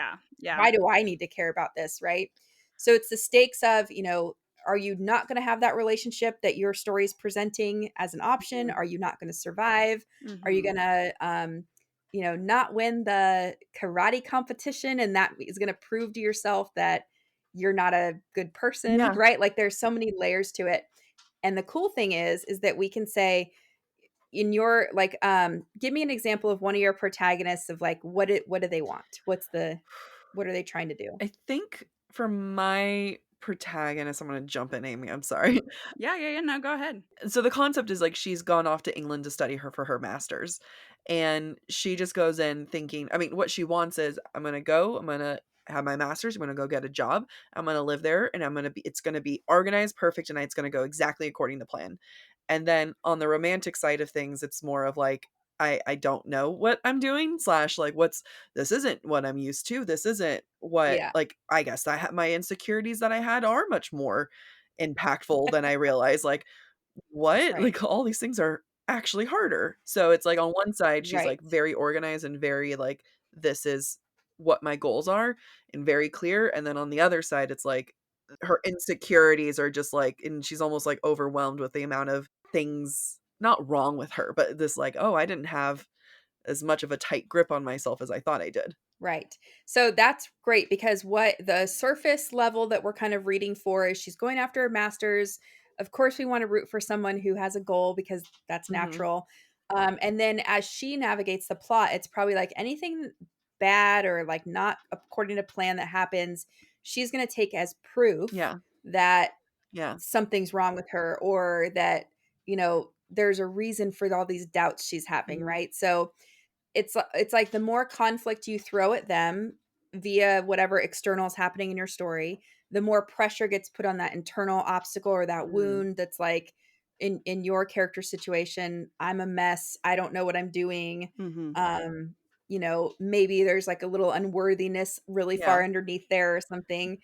why do I need to care about this? Right. So it's the stakes of, are you not going to have that relationship that your story is presenting as an option? Are you not going to survive? Are you going to not win the karate competition, and that is going to prove to yourself that you're not a good person, Yeah. right? Like there's so many layers to it. And the cool thing is that we can say in your like give me an example of one of your protagonists of like what do they want? What are they trying to do? I think for my protagonist, I'm gonna jump in, Amy, I'm sorry. Yeah. No, go ahead. So the concept is like she's gone off to England to study for her master's, and she just goes in thinking, I mean, what she wants is I'm gonna have my master's, I'm gonna go get a job, I'm gonna live there, and it's gonna be organized, perfect, and it's gonna go exactly according to plan. And then on the romantic side of things, it's more of like I don't know what I'm doing slash like this isn't what I'm used to. This isn't what Yeah, like I guess I had my insecurities that I had are much more impactful than I realized. Like what? right. Like, all these things are actually harder. So it's like on one side, she's Right. like very organized and very like, this is what my goals are and very clear. And then on the other side, it's like her insecurities are just like, and she's almost like overwhelmed with the amount of things not wrong with her, but this like, oh, I didn't have as much of a tight grip on myself as I thought I did. Right. So that's great because what the surface level that we're kind of reading for is she's going after a master's. Of course, we want to root for someone who has a goal because that's Hmm. natural. And then as she navigates the plot, it's probably like anything bad or like not according to plan that happens, she's going to take as proof Yeah. that Yeah. something's wrong with her or that, there's a reason for all these doubts she's having. Hmm. Right. So, it's like the more conflict you throw at them via whatever external is happening in your story, the more pressure gets put on that internal obstacle or that Mm. wound that's like in your character situation, I'm a mess, I don't know what I'm doing. Hmm. Um, maybe there's like a little unworthiness really Yeah. far underneath there or something.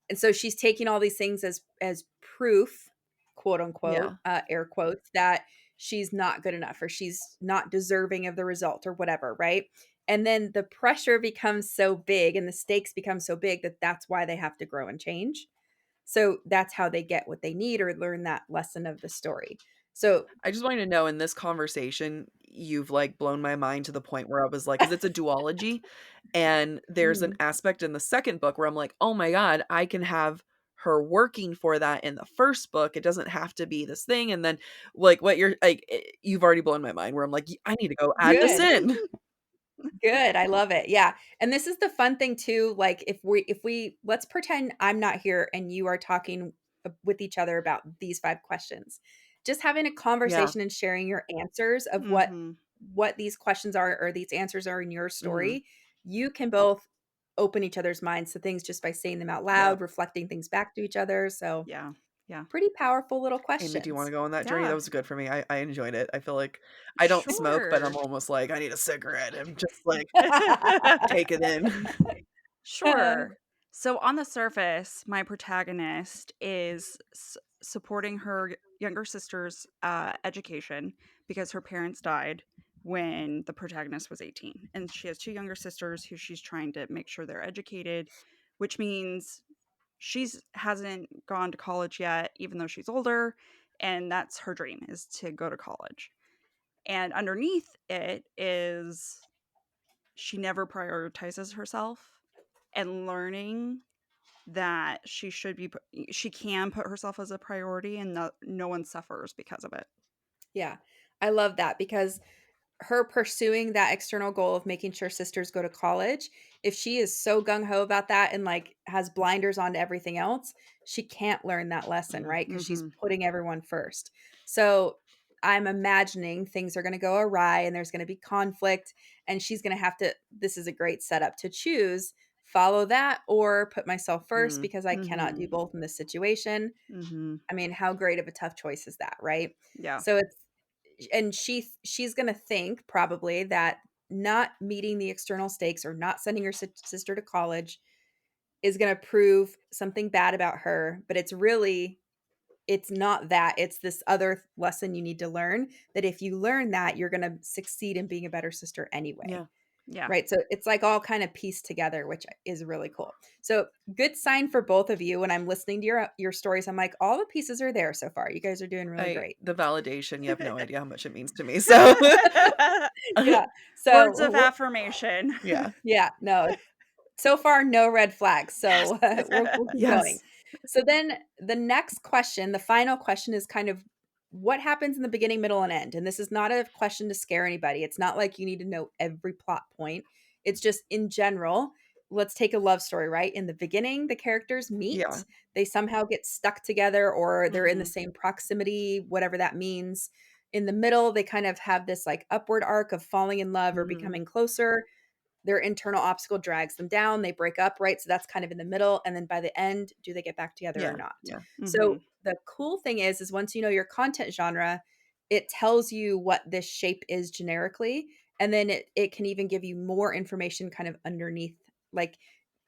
And so she's taking all these things as proof, quote unquote, Yeah. air quotes, that she's not good enough or she's not deserving of the result or whatever, right? And then the pressure becomes so big and the stakes become so big that that's why they have to grow and change. So that's how they get what they need or learn that lesson of the story. So, I just want you to know in this conversation, you've like blown my mind to the point where I was like, because it's a duology, and there's an mhm. aspect in the second book where I'm like, oh my God, I can have her working for that in the first book. It doesn't have to be this thing. And then, like, what you're like, you've already blown my mind where I'm like, I need to go add this Good. in. Good. I love it. Yeah. And this is the fun thing too. Like if we let's pretend I'm not here and you are talking with each other about these 5 questions. Just having a Yeah. conversation and sharing your answers of Hmm. what these questions are or these answers are in your Hmm. story, you can both open each other's minds to things just by saying them out Yeah. loud, reflecting things back to each other. So, Yeah. Yeah. pretty powerful little Amy, do you want to questions. go on that journey? That Yeah. was good for me. I enjoyed it. I feel like I don't smoke, but I'm Sure. almost like I need a cigarette and just like take it in. Sure. So on the surface, my protagonist is supporting her younger sister's education because her parents died when the protagonist was 18. And she has two younger sisters who she's trying to make sure they're educated, which means she's hasn't gone to college yet, even though she's older. And that's her dream, is to go to college. And underneath it is she never prioritizes herself, and learning that she can put herself as a priority, and no one suffers because of it. Yeah. I love that because her pursuing that external goal of making sure sisters go to college, if she is so gung ho about that and like has blinders on to everything else, she can't learn that lesson, right? Because she's Mm-hmm. putting everyone first. So I'm imagining things are going to go awry and there's going to be conflict, and she's going to have to. This is a great setup to choose follow that or put myself first because I cannot Mm-hmm. do both in this situation. Mm-hmm. I mean, how great of a tough choice is that, right? Yeah. So it's and she's going to think probably that not meeting the external stakes or not sending her sister to college is going to prove something bad about her, but it's not that. It's this other lesson you need to learn, that if you learn that, you're going to succeed in being a better sister anyway. Yeah. Yeah. Right. So it's like all kind of pieced together, which is really cool. So good sign for both of you. When I'm listening to your stories, I'm like, all the pieces are there so far. You guys are doing really great. The validation, you have no idea how much it means to me. So Yeah. Words So of affirmation. yeah. yeah, no, so far no red flags. So we'll keep going. Yes. So then the next question, the final question is kind of what happens in the beginning, middle, and end. And this is not a question to scare anybody. It's not like you need to know every plot point. It's just in general. Let's take a love story, right? In the beginning, the characters meet. Yeah. They somehow get stuck together or they're in the Mhm. same proximity, whatever that means. In the middle, they kind of have this like upward arc of falling in love or Mhm. becoming closer. Their internal obstacle drags them down. They break up, right? So that's kind of in the middle. And then by the end, do they get back together or Yeah. not? Yeah. So Mhm. the cool thing is once you know your content genre, it tells you what this shape is generically. And then it can even give you more information kind of underneath. Like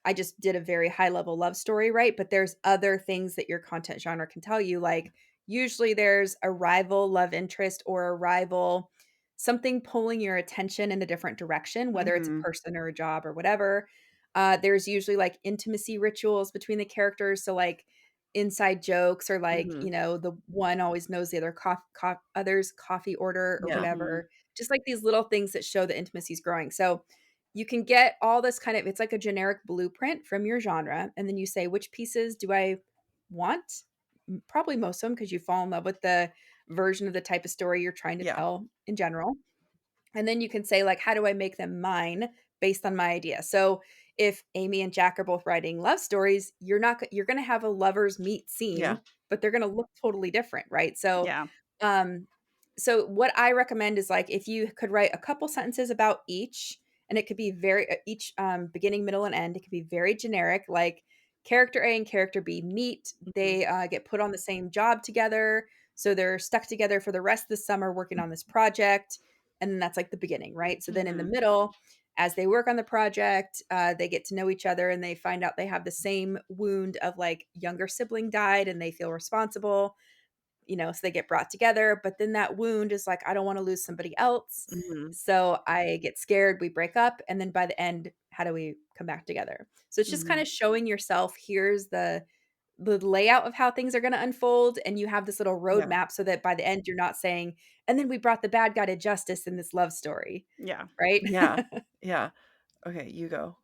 I just did a very high level love story, right? But there's other things that your content genre can tell you. Like usually there's a rival love interest or a rival something pulling your attention in a different direction, whether it's a Mhm. person or a job or whatever. There's usually like intimacy rituals between the characters. So like inside jokes or like, Mhm. the one always knows the other's coffee order or Yeah. whatever. Just like these little things that show the intimacy is growing. So you can get all this kind of, it's like a generic blueprint from your genre. And then you say, which pieces do I want? Probably most of them because you fall in love with the version of the type of story you're trying to Yeah. tell in general. And then you can say, like, how do I make them mine based on my idea? So if Amy and Jack are both writing love stories, you're going to have a lovers meet Yeah. scene, but they're going to look totally different, right? So, Yeah. um, so what I recommend is like if you could write a couple sentences about each, and it could be very each beginning, middle, and end. It could be very generic, like character A and character B meet. Mhm. They get put on the same job together, so they're stuck together for the rest of the summer working on this project. And then that's like the beginning, right? So then in the Mhm. middle, as they work on the project, they get to know each other and they find out they have the same wound of like younger sibling died and they feel responsible, so they get brought together. But then that wound is like, I don't want to lose somebody else. Mhm. So I get scared, we break up. And then by the end, how do we come back together? So it's just kind Mhm. of showing yourself, here's the layout of how things are going to unfold, and you have this little Yeah. roadmap so that by the end you're not saying, and then we brought the bad guy to justice in this love story, Yeah. right? Yeah. Yeah. Okay, you go.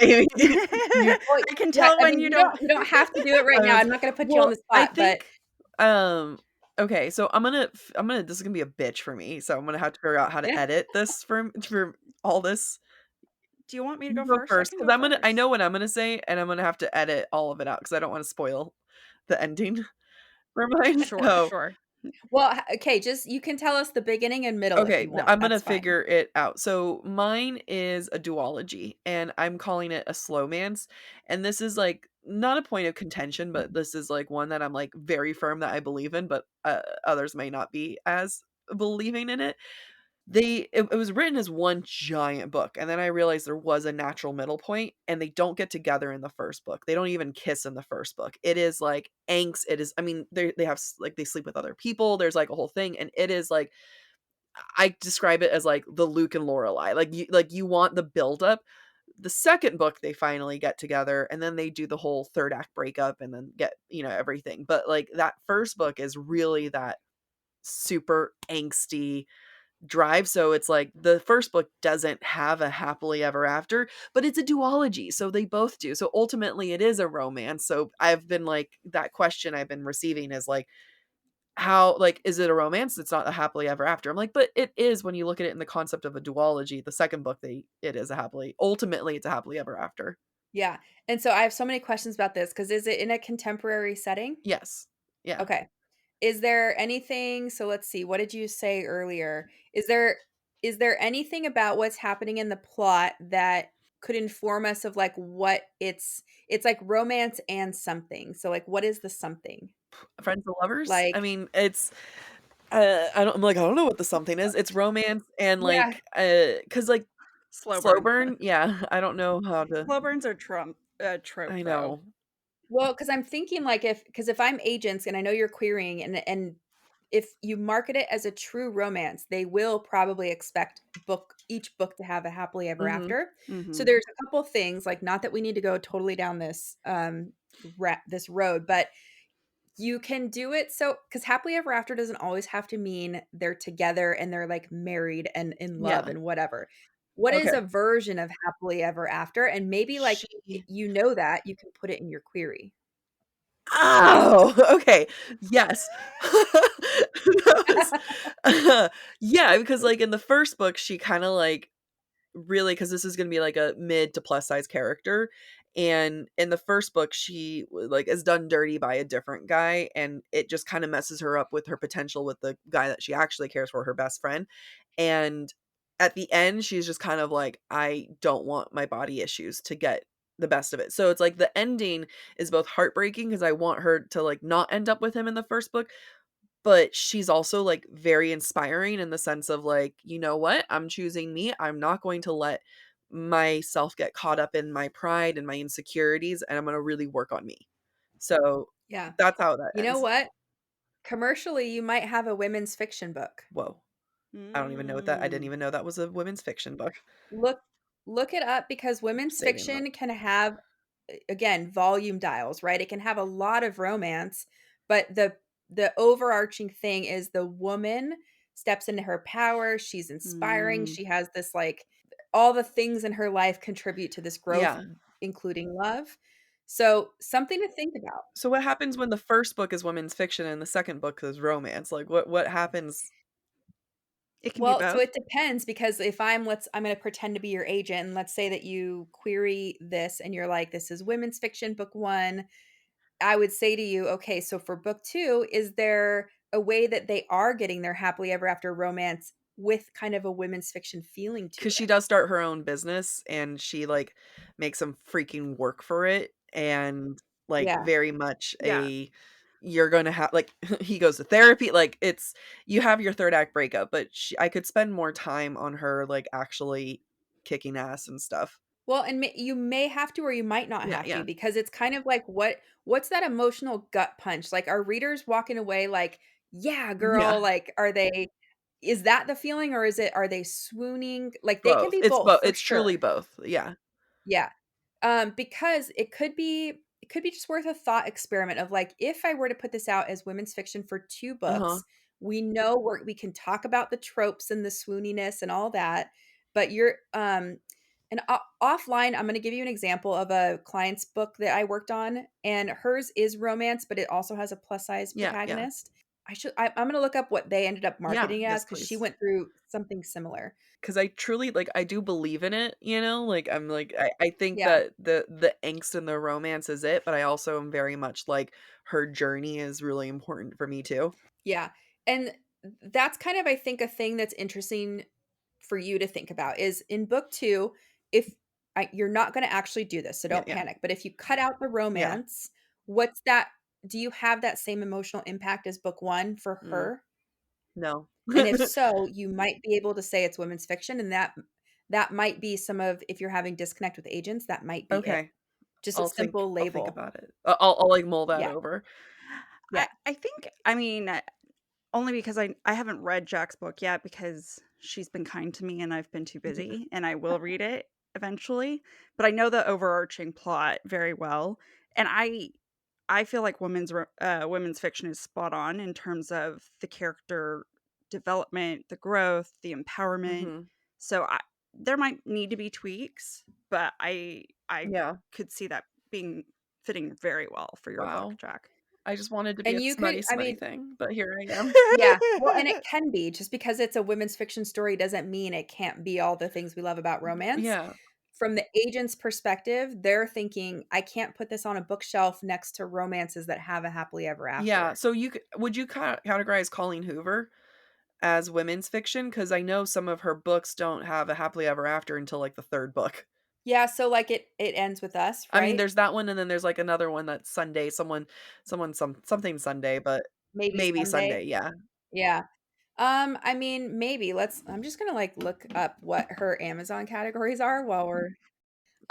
Amy, you Well, I can yeah, tell I when mean, you you don't don't. you don't have to do it right I now. was I'm not going to put you on well, the I spot, but think, okay, so I'm gonna this is gonna be a bitch for me, so I'm gonna have to figure out how to yeah, edit this for all this. Do you want me to You go go first? I first, can because go I know first. what I'm gonna say, and I'm gonna have to edit all of it out because I don't wanna spoil the ending for mine. Sure, So, sure. well, okay, just you can tell us the beginning and middle if okay, you want. I'm gonna That's fine. figure it out. So, mine is a duology, and I'm calling it a slowmance, and this is, like, not a point of contention, but this is, like, one that I'm, like, very firm that I believe in, but, others may not be as believing in it. It was written as one giant book, and then I realized there was a natural middle point, and they don't get together in the first book. They don't even kiss in the first book. It is like angst. It is, I mean, they have like they sleep with other people. There's like a whole thing, and it is like I describe it as like the Luke and Lorelai. Like you want the build up. The second book they finally get together, and then they do the whole third act breakup, and then get everything. But like that first book is really that super angsty drive. So it's like the first book doesn't have a happily ever after, but it's a duology. So they both do. So ultimately it is a romance. So I've been like, that question I've been receiving is like, how, like, is it a romance? It's not a happily ever after. I'm like, but it is when you look at it in the concept of a duology. The second book, it is a ultimately it's a happily ever after. Yeah. And so I have so many questions about this because is it in a contemporary setting? Yes. Yeah. Okay. Is there anything, so let's see, what did you say earlier? Is there anything about what's happening in the plot that could inform us of like what it's like romance and something. So like what is the something? Friends and lovers. I Like mean, it's I don't know what the something is. It's romance and yeah, like cuz like Slow slow burn. burn? Yeah, I don't know how to Slow burns are trope I though. know. well, because I'm thinking like if I'm agents and I know you're querying and if you market it as a true romance, they will probably expect each book to have a happily ever Mhm. after. So Mhm. there's a couple things, like, not that we need to go totally down this this road, but you can do it so, because happily ever after doesn't always have to mean they're together and they're like married and in love Yeah. and whatever. What is Okay. a version of happily ever after? And maybe like She you know that you can put it in your query. Oh, okay. Yes. That was yeah, because, like, in the first book, she kinda, like, really, because this is gonna be, like, a mid to plus size character, and in the first book, she like, is done dirty by a different guy, and it just kinda messes her up with her potential with the guy that she actually cares for, her best friend, and at the end, she's just kind of like, "I don't want my body issues to get the best of it." So it's like the ending is both heartbreaking because I want her to, like, not end up with him in the first book, but she's also, like, very inspiring in the sense of, like, "You know what? I'm choosing me. I'm not going to let myself get caught up in my pride and my insecurities, and I'm gonna really work on me." So, Yeah. that's how that You know ends. what? Commercially, you might have a women's fiction book. Whoa. I don't even know what that I didn't Mm. even know that was a women's fiction book. Look look it up because I'm women's saving that. fiction can have again, volume dials, right? It can have a lot of romance, but the overarching thing is the woman steps into her power, she's inspiring, Mm. she has this like all the things in her life contribute to this growth, Yeah. including love. So, something to think about. So what happens when the first book is women's fiction and the second book is romance? Like, what happens? It can be Well, so both. it depends because if I'm gonna pretend to be your agent and let's say that you query this and you're like, "This is women's fiction book 1." I would say to you, "Okay, so for book 2, is there a way that they are getting their happily ever after romance with kind of a women's fiction feeling to 'Cause she it?" does start her own business, and she, like, makes him freaking work for it, and, like, Yeah. very much Yeah. you're gonna have like, he goes to therapy, like, it's you have your 3rd act breakup, but I could spend more time on her, like, actually kicking ass and stuff. Well, and you may have to or you might not Yeah, have to yeah. because it's kind of like what's that emotional gut punch? Like, are readers walking away like, "Yeah, girl," Yeah, like, is that the feeling or are they swooning? Like, they can both. be both for It's sure. truly both, yeah. Yeah. Because it could be just worth a thought experiment of like, if I were to put this out as women's fiction for 2 Uh-huh. books, we know we can talk about the tropes and the swooniness and all that, but offline, I'm going to give you an example of a client's book that I worked on, and hers is romance, but it also has a plus size Yeah, yeah. protagonist. I'm going to look up what they ended up Yeah, marketing yes, as because she please. went through something similar. 'Cause I truly like, I do believe in it, you know? Like, I'm like, I think Yeah. that the angst and the romance is it, but I also am very much like, her journey is really important for me too. Yeah. And that's kind of, I think, a thing that's interesting for you to think about is in book 2, if you're not going to actually do this, so Yeah, don't yeah, panic. But if you cut out the yeah. romance, what's that? Do you have that same emotional impact as book 1 for Mm, her? no. And if so, you might be able to say it's women's fiction, and that might be some of if you're having disconnect with agents, that might be it. Okay. Just a simple I'll think label. about it. I'll, like, mull that Yeah. over. Yeah. I think, I mean, only because I haven't read Jack's book yet because she's been kind to me and I've been too busy, and I will read it eventually, but I know the overarching plot very well, and I feel like women's fiction is spot on in terms of the character development, the growth, the empowerment. Mhm. So there might need to be tweaks, but I Yeah. could see that being fitting very well for your book, Wow. Jack. I just wanted to be And a you could smutty, I smutty mean, thing, but here I am. yeah. Well, and it can be. Just because it's a women's fiction story doesn't mean it can't be all the things we love about romance. Yeah. From the agent's perspective, they're thinking, "I can't put this on a bookshelf next to romances that have a happily ever Yeah, after." so would you categorize Colleen Hoover as women's fiction? Because I know some of her books don't have a happily ever after until, like, the 3rd book. Yeah, so, like, it ends with us, I mean, right? there's that one, and then there's, like, another one that's Sunday, something Sunday, but Maybe maybe Sunday. Sunday, yeah. Yeah. I mean, maybe. I'm just gonna, like, look up what her Amazon categories are while we're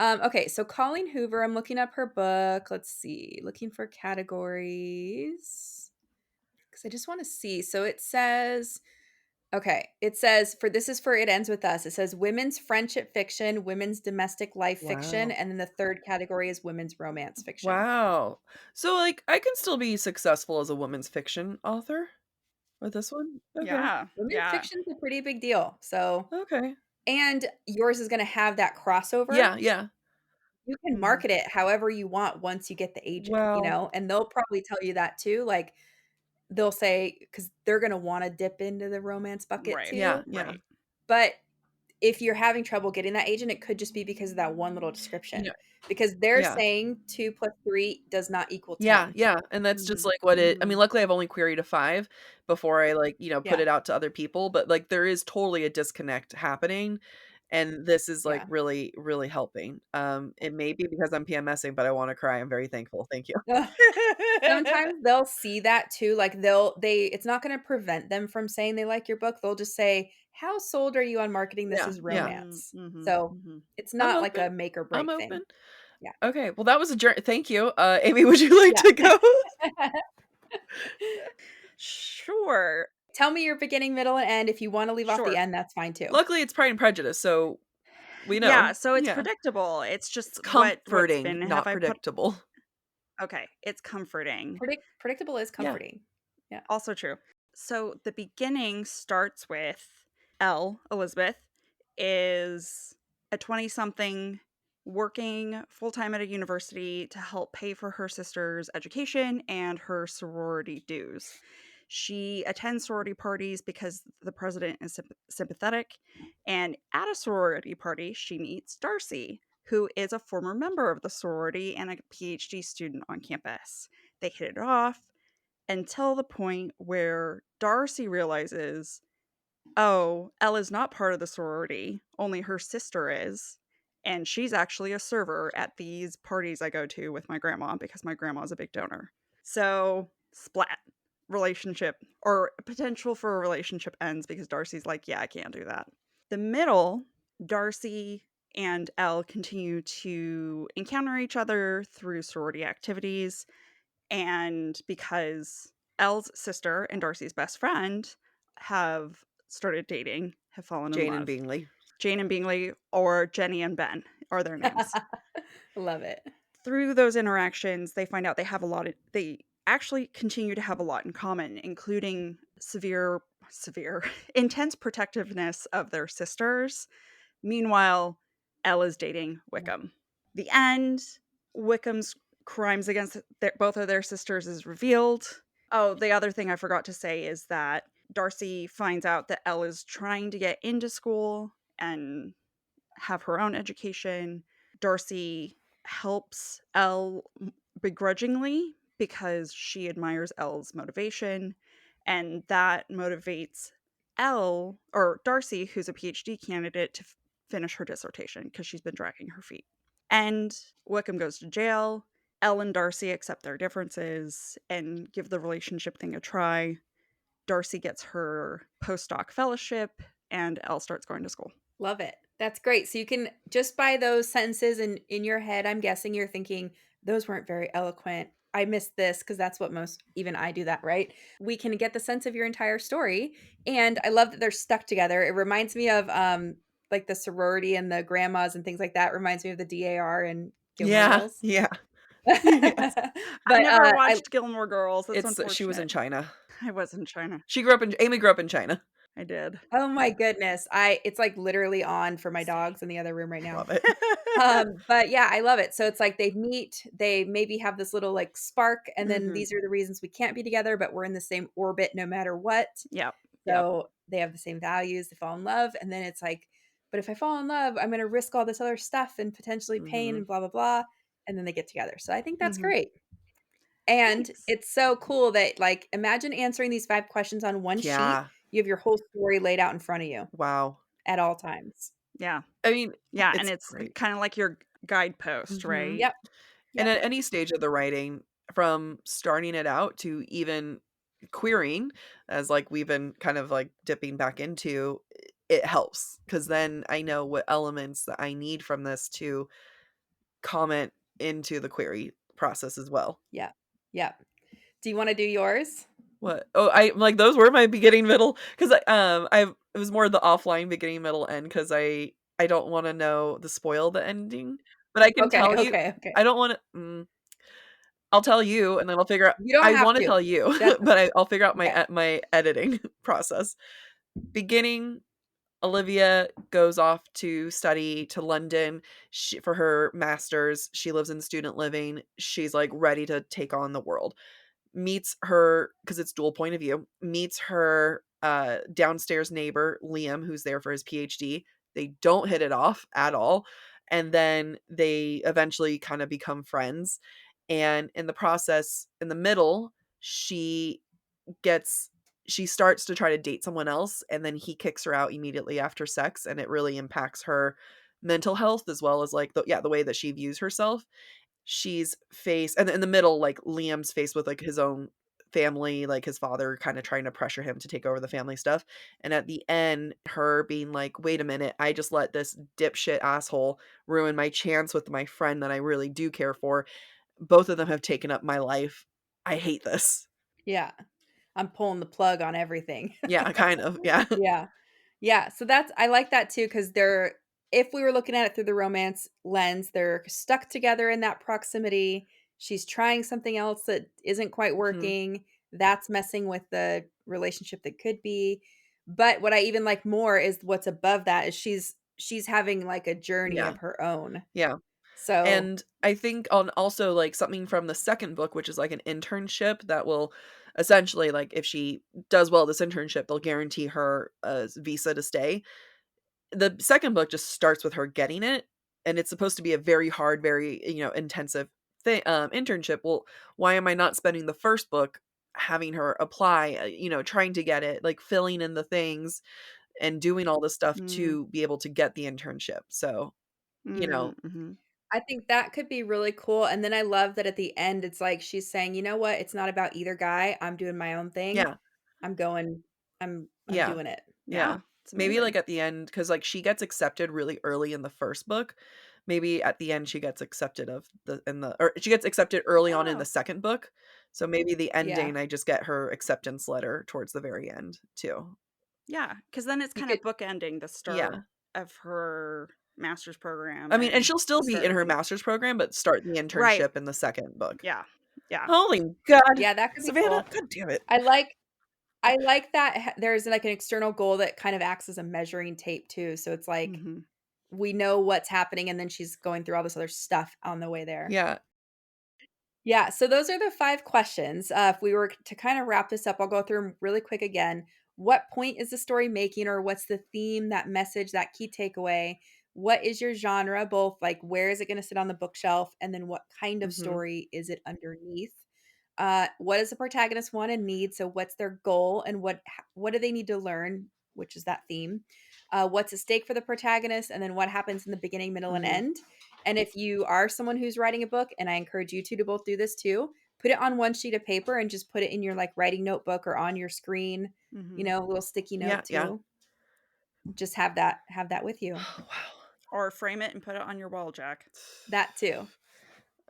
okay, so Colleen Hoover, I'm looking up her book. Let's see, looking for categories because I just want to see. So it says, okay, it says it ends with us. It says women's friendship fiction, women's domestic life fiction, Wow. and then the third category is women's romance fiction. Wow. So, like, I can still be successful as a women's fiction author with this one? Okay. Yeah. Women's Yeah. fiction's a pretty big deal. So, Okay. and yours is going to have that crossover. Yeah, yeah. You can Mhm. market it however you want once you get the agent, Well, and they'll probably tell you that too. Like they'll say, because they're going to want to dip into the romance bucket Right. yeah, too. yeah. Right. But if you're having trouble getting that agent, it could just be because of that one little You description. know, Because they're yeah. saying 2 plus 3 does not equal Yeah, 10. yeah, and that's just, Mhm. like, what it I mean, Mhm. luckily, I've only queried a 5 before I, like, put Yeah. it out to other people, but, like, there is totally a disconnect happening, and this is, like, Yeah. really, really helping. It may be because I'm PMSing, but I wanna cry, I'm very thankful, thank you. Sometimes they'll see that too. Like it's not going to prevent them from saying they like your book. They'll just say, "How sold are you on marketing this Yeah, as yeah. Mhm. romance?" Mhm. So Mhm. it's I'm not like open, a make or I'm break thing. open. Yeah. Okay, well, that was a journey. Thank you. Amy, would you like Yeah. to go? Sure. Tell me your beginning, middle, and end. If you want to leave off the Sure. end, that's fine too. Luckily, it's Pride and Prejudice, so we Yeah, know. so it's Yeah. predictable. It's It's just what's comforting, been have not I put predictable. okay, it's comforting. Predictable is Yeah. comforting. Yeah. Also true. So the beginning starts with Elizabeth, is a 20 something working full time at a university to help pay for her sister's education and her sorority dues. She attends sorority parties because the president is sympathetic. And at a sorority party, she meets Darcy, who is a former member of the sorority and a PhD student on campus. They hit it off until the point where Darcy realizes, oh, Ella's not part of the sorority, only her sister is. And she's actually a server at these parties I go to with my grandma because my grandma's a big donor. So, splat. Relationship or potential for a relationship ends because Darcy's like, yeah, I can't do that. The middle, Darcy and Elle continue to encounter each other through sorority activities. And because Elle's sister and Darcy's best friend have started dating, have fallen in Jane and love. Bingley. Jane and Bingley, or Jenny and Ben are their names. Love it. Through those interactions, they find out they actually continue to have a lot in common, including severe, intense protectiveness of their sisters. Meanwhile, Elle is dating Wickham. The end, Wickham's crimes against both of their sisters is revealed. Oh, the other thing I forgot to say is that Darcy finds out that Elle is trying to get into school and have her own education. Darcy helps Elle begrudgingly because she admires Elle's motivation, and that motivates Elle or Darcy, who's a PhD candidate, to finish her dissertation because she's been dragging her feet. And Wickham goes to jail. Elle and Darcy accept their differences and give the relationship thing a try. Darcy gets her postdoc fellowship, and Elle starts going to school. Love it. That's great. So you can just by those sentences in your head, I'm guessing you're thinking those weren't very eloquent. I missed this because that's what most even I do that, right? We can get the sense of your entire story. And I love that they're stuck together. It reminds me of like the sorority and the grandmas and things like that. Reminds me of the DAR and Gilmore Yeah, Girls. yeah. Yes. I But never I watched Gilmore Girls. That's She was in unfortunate. China. I was in China. Amy grew up in China. I did. oh my goodness. It's like literally on for my dogs in the other room right now. Love it. But yeah, I love it. So it's like they meet, they maybe have this little like spark, and then Mhm. these are the reasons we can't be together, but we're in the same orbit no matter what. Yep. So they have the same values, they fall in love, and then it's like, but if I fall in love, I'm gonna risk all this other stuff and potentially pain Mhm. and blah blah blah. And then they get together. So I think that's Mhm. great. And Thanks. it's so cool that like imagine answering these 5 questions on one sheet. Yeah. You have your whole story laid out in front of you Wow. at all times. Yeah. I mean, Yeah, and it's it's great. kind of like your guidepost, Mhm. right? Yep. And Yep. at any stage of the writing, from starting it out to even querying, as like we've been kind of like dipping back into, it helps because then I know what elements that I need from this to comment into the query process as well. Yeah. Yeah. Do you wanna do yours? What? Oh, I like those were my beginning, middle, because I it was more the offline beginning, middle, end because I don't want to know the ending, but I can Okay, tell you. okay, okay. I don't want to. I'll tell you, and then I'll figure out. You don't I have want to to. tell you, That's but I'll figure out okay. my editing process. Beginning, Olivia goes off to study to London for her master's. She lives in student living. She's like ready to take on the world. Meets her, because it's dual point of view, meets her downstairs neighbor, Liam, who's there for his PhD. They don't hit it off at all. And then they eventually kind of become friends. And in the process, in the middle, she gets she starts to try to date someone else, and then he kicks her out immediately after sex, and it really impacts her mental health as well as like the way that she views herself. She's faced, and in the middle, like Liam's faced with like his own family, like his father kind of trying to pressure him to take over the family stuff. And at the end, her being like, wait a minute, I just let this dipshit asshole ruin my chance with my friend that I really do care for. Both of them have taken up my life. I hate this. Yeah. I'm pulling the plug on everything. Yeah, kind of. Yeah. Yeah. Yeah, so that's I like that too because they're if we were looking at it through the romance lens, they're stuck together in that proximity. She's trying something else that isn't quite Mhm. working. That's messing with the relationship that could be. But what I even like more is what's above that is she's having like a journey Yeah. of her own. Yeah. So, And I think on also like something from the second book, which is like an internship that will essentially like if she does well this internship, they'll guarantee her a visa to stay. The second book just starts with her getting it, and it's supposed to be a very hard, very, intensive thing internship. Well, why am I not spending the first book having her apply, trying to get it, like filling in the things and doing all the stuff Mm, to be able to get the internship. So, you know, mhm. I think that could be really cool, and then I love that at the end, it's like she's saying, "You know what? It's not about either guy. I'm doing my own thing. yeah. I'm going I'm Yeah. doing it." Yeah. Yeah, it's Maybe, like, amazing. at the end, because like, she gets accepted really early in the first book. Maybe at the end, she gets accepted of the in the or she gets accepted early on in the Oh, second book. So maybe the yeah. ending, I just get her acceptance letter towards the very end too. Yeah, because then it's You kind could of bookending the start Yeah. of her master's program I mean, and and she'll still the be start in of her the master's program, but start the right. internship in the second book. Yeah. Yeah. Holy god. Yeah, that could be Savannah, cool. god damn it. I like I like that there's, like, an external goal that kind of acts as a measuring tape too, so it's like, Mhm. we know what's happening, and then she's going through all this other stuff on the way there. Yeah. Yeah, so those are the 5 questions. If we were to kind of wrap this up, I'll go through 'em really quick again. What point is the story making, or what's the theme, that message, that key takeaway? What is your genre? Both like where is it going to sit on the bookshelf, and then what kind of Mhm. story is it underneath? What does the protagonist want and need? So what's their goal, and what do they need to learn? Which is that theme. What's at stake for the protagonist, and then what happens in the beginning, middle, and Mhm. end? And if you are someone who's writing a book, and I encourage you two to both do this too, put it on one sheet of paper and just put it in your like writing notebook or on your screen, Mhm. a little sticky Yeah, note yeah. too. Just have that with you. Wow. Or frame it and put it on your wall, Jack. That too.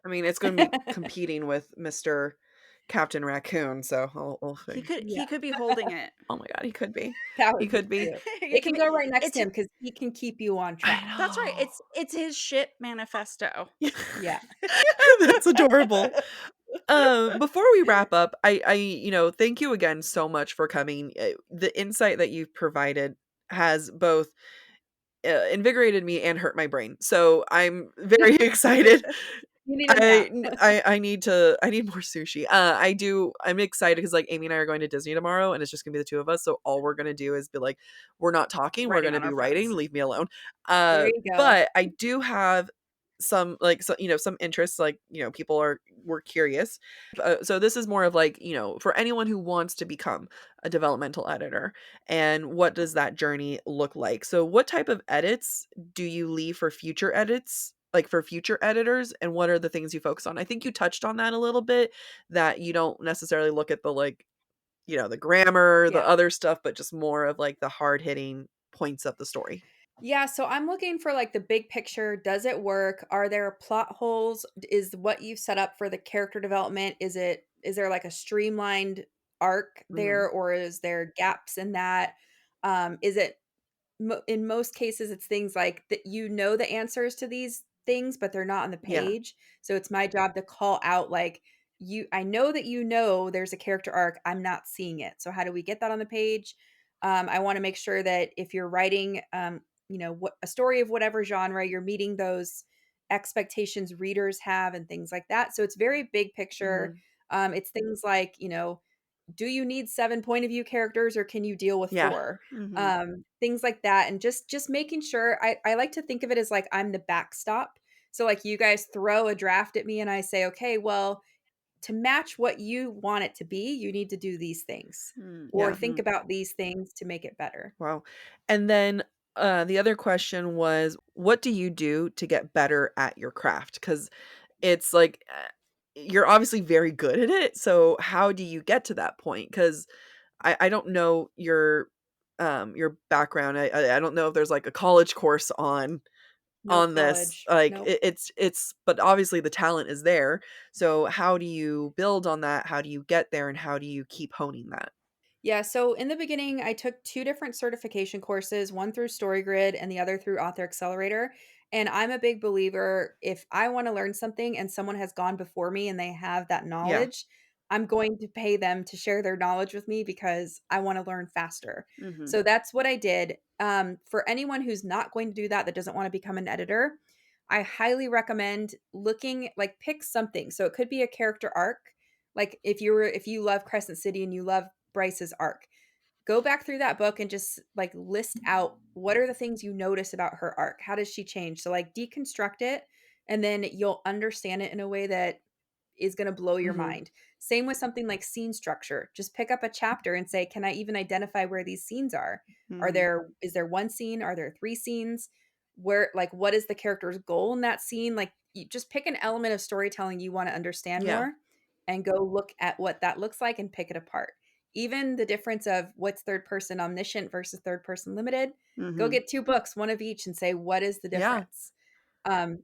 I mean, it's gonna be competing with Mr. Captain Raccoon, so we'll He figure. could Yeah, he could be holding it. Oh my god, he could be. that He would be could be. cute. It It can can be go right next to it's him because he can keep you on I track. that's right. know. It's his ship manifesto. Yeah. That's adorable. Before we wrap up, thank you again so much for coming. The insight that you've provided has both invigorated me and hurt my brain. So I'm very excited. You need a nap. I need more sushi. I'm excited because like Amy and I are going to Disney tomorrow, and it's just gonna be the two of us. So all we're gonna do is be like, we're not talking, we're Writing gonna on be our writing, phones. leave me alone. There you go. But I do have some like some interests, like people were curious. So this is more of like for anyone who wants to become a developmental editor, and what does that journey look like? So what type of edits do you leave for future edits, like for future editors, and what are the things you focus on? I think you touched on that a little bit, that you don't necessarily look at the like, the grammar, the Yeah. other stuff, but just more of like the hard hitting points of the story. Yeah, so I'm looking for like the big picture. Does it work? Are there plot holes? Is what you've set up for the character development, is there like a streamlined arc Mhm. there, or is there gaps in that? Is it in most cases, it's things like that you know the answers to these things, but they're not on the Yeah. page. So it's my job to call out like I know that there's a character arc. I'm not seeing it. So how do we get that on the page? I want to make sure that if you're writing what a story of whatever genre, you're meeting those expectations readers have and things like that. So it's very big picture. Mhm. It's things like, do you need 7 point of view characters or can you deal with Yeah. 4? Mhm. Things like that, and just making sure I like to think of it as like I'm the backstop. So like you guys throw a draft at me and I say, "Okay, well, to match what you want it to be, you need to do these things Mm, or Yeah. think mhm. about these things to make it better." Wow. And then the other question was, what do you do to get better at your craft? Because it's like you're obviously very good at it. So how do you get to that point? Because I don't know your background. I don't know if there's like a college course No on this. college. Like Nope. it's but obviously the talent is there. So how do you build on that? How do you get there, and how do you keep honing that? Yeah, so in the beginning, I took two different certification courses, one through StoryGrid and the other through Author Accelerator. And I'm a big believer if I want to learn something and someone has gone before me and they have that Yeah. knowledge, I'm going to pay them to share their knowledge with me because I want to learn faster. Mhm. So that's what I did. For anyone who's not going to do that, that doesn't want to become an editor, I highly recommend looking like pick something. So it could be a character arc. Like if you love Crescent City and you love Bryce's arc, go back through that book and just like list out what are the things you notice about her arc. How does she change? So like deconstruct it and then you'll understand it in a way that is going to blow your Hmm. mind. Same with something like scene structure. Just pick up a chapter and say, can I even identify where these scenes are? Mhm. Is there one scene? Are there 3 scenes? Where like what is the character's goal in that scene? Like you just pick an element of storytelling you want to understand Yeah. more and go look at what that looks like and pick it apart. Even the difference of what's third person omniscient versus third person limited. Go Mhm. get 2 books, one of each, and say what is the Yeah. difference. Um,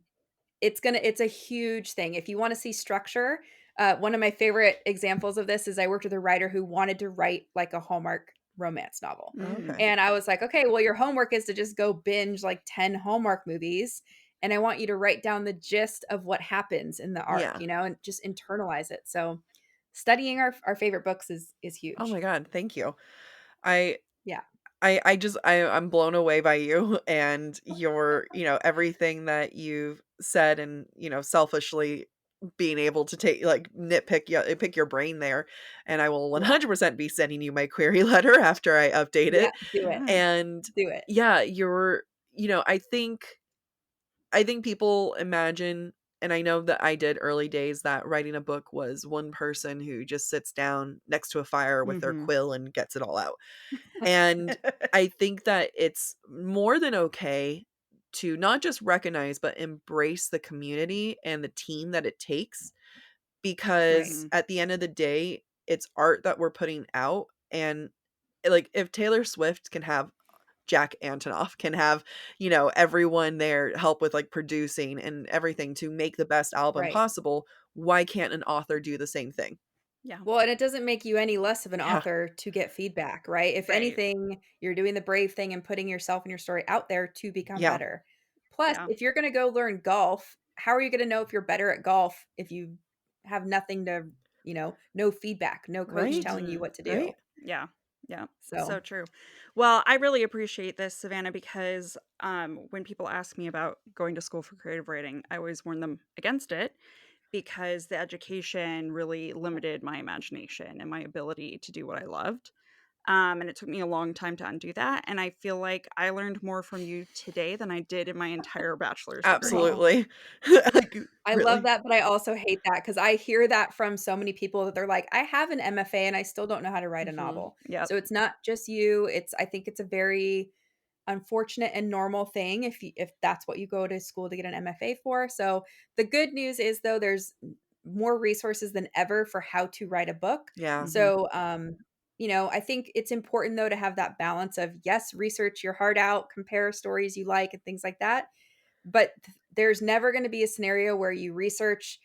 it's a huge thing. If you wanna see structure, one of my favorite examples of this is I worked with a writer who wanted to write, like, a Hallmark romance novel, Mm. Okay. and I was like, "Okay, well, your homework is to just go binge, like, 10 Hallmark movies, and I want you to write down the gist of what happens in the arc, Yeah. and just internalize it." So, studying our favorite books is Oh my huge. god, thank you. I Yeah. I'm blown away by you and your, everything that you've said, and, selfishly being able to take like pick your brain there. And I will Yeah. 100% be sending you my query letter after I update Yeah, it. do it. And Do it. yeah, I think people imagine, and I know that I did early days, that writing a book was one person who just sits down next to a fire with their Mhm. quill and gets it all out. And I think that it's more than okay to not just recognize, but embrace the community and the team that it takes, Right. because Mhm. at the end of the day, it's art that we're putting out. And like, if Taylor Swift can have Jack Antonoff, can have, everyone there help with like producing and everything to make the best album Right. possible, why can't an author do the same thing? Yeah. Well, and it doesn't make you any less of an Yeah. author to get feedback, right? If Right. anything, you're doing the brave thing and putting yourself and your story out there to become Yeah. better. Plus, Yeah. if you're going to go learn golf, how are you going to know if you're better at golf if you have nothing to, no feedback, no coach Right. telling you Mhm. what to do? Right. Yeah. Yeah. So, So true. Well, I really appreciate this, Savannah, because when people ask me about going to school for creative writing, I always warn them against it because the education really limited my imagination and my ability to do what I loved. And it took me a long time to undo that. And I feel like I learned more from you today than I did in my entire bachelor's degree. oh, Absolutely. Like, I love really? that, but I also hate that because I hear that from so many people that they're like, I have an MFA and I still don't know how to write a Hmm. novel. Yep. So it's not just you. I think it's a very unfortunate and normal thing if that's what you go to school to get an MFA for. So the good news is though there's more resources than ever for how to write a book. Yeah. Hmm. So I think it's important though to have that balance of yes, research your heart out, compare stories you like and things like that. But there's never going to be a scenario where you research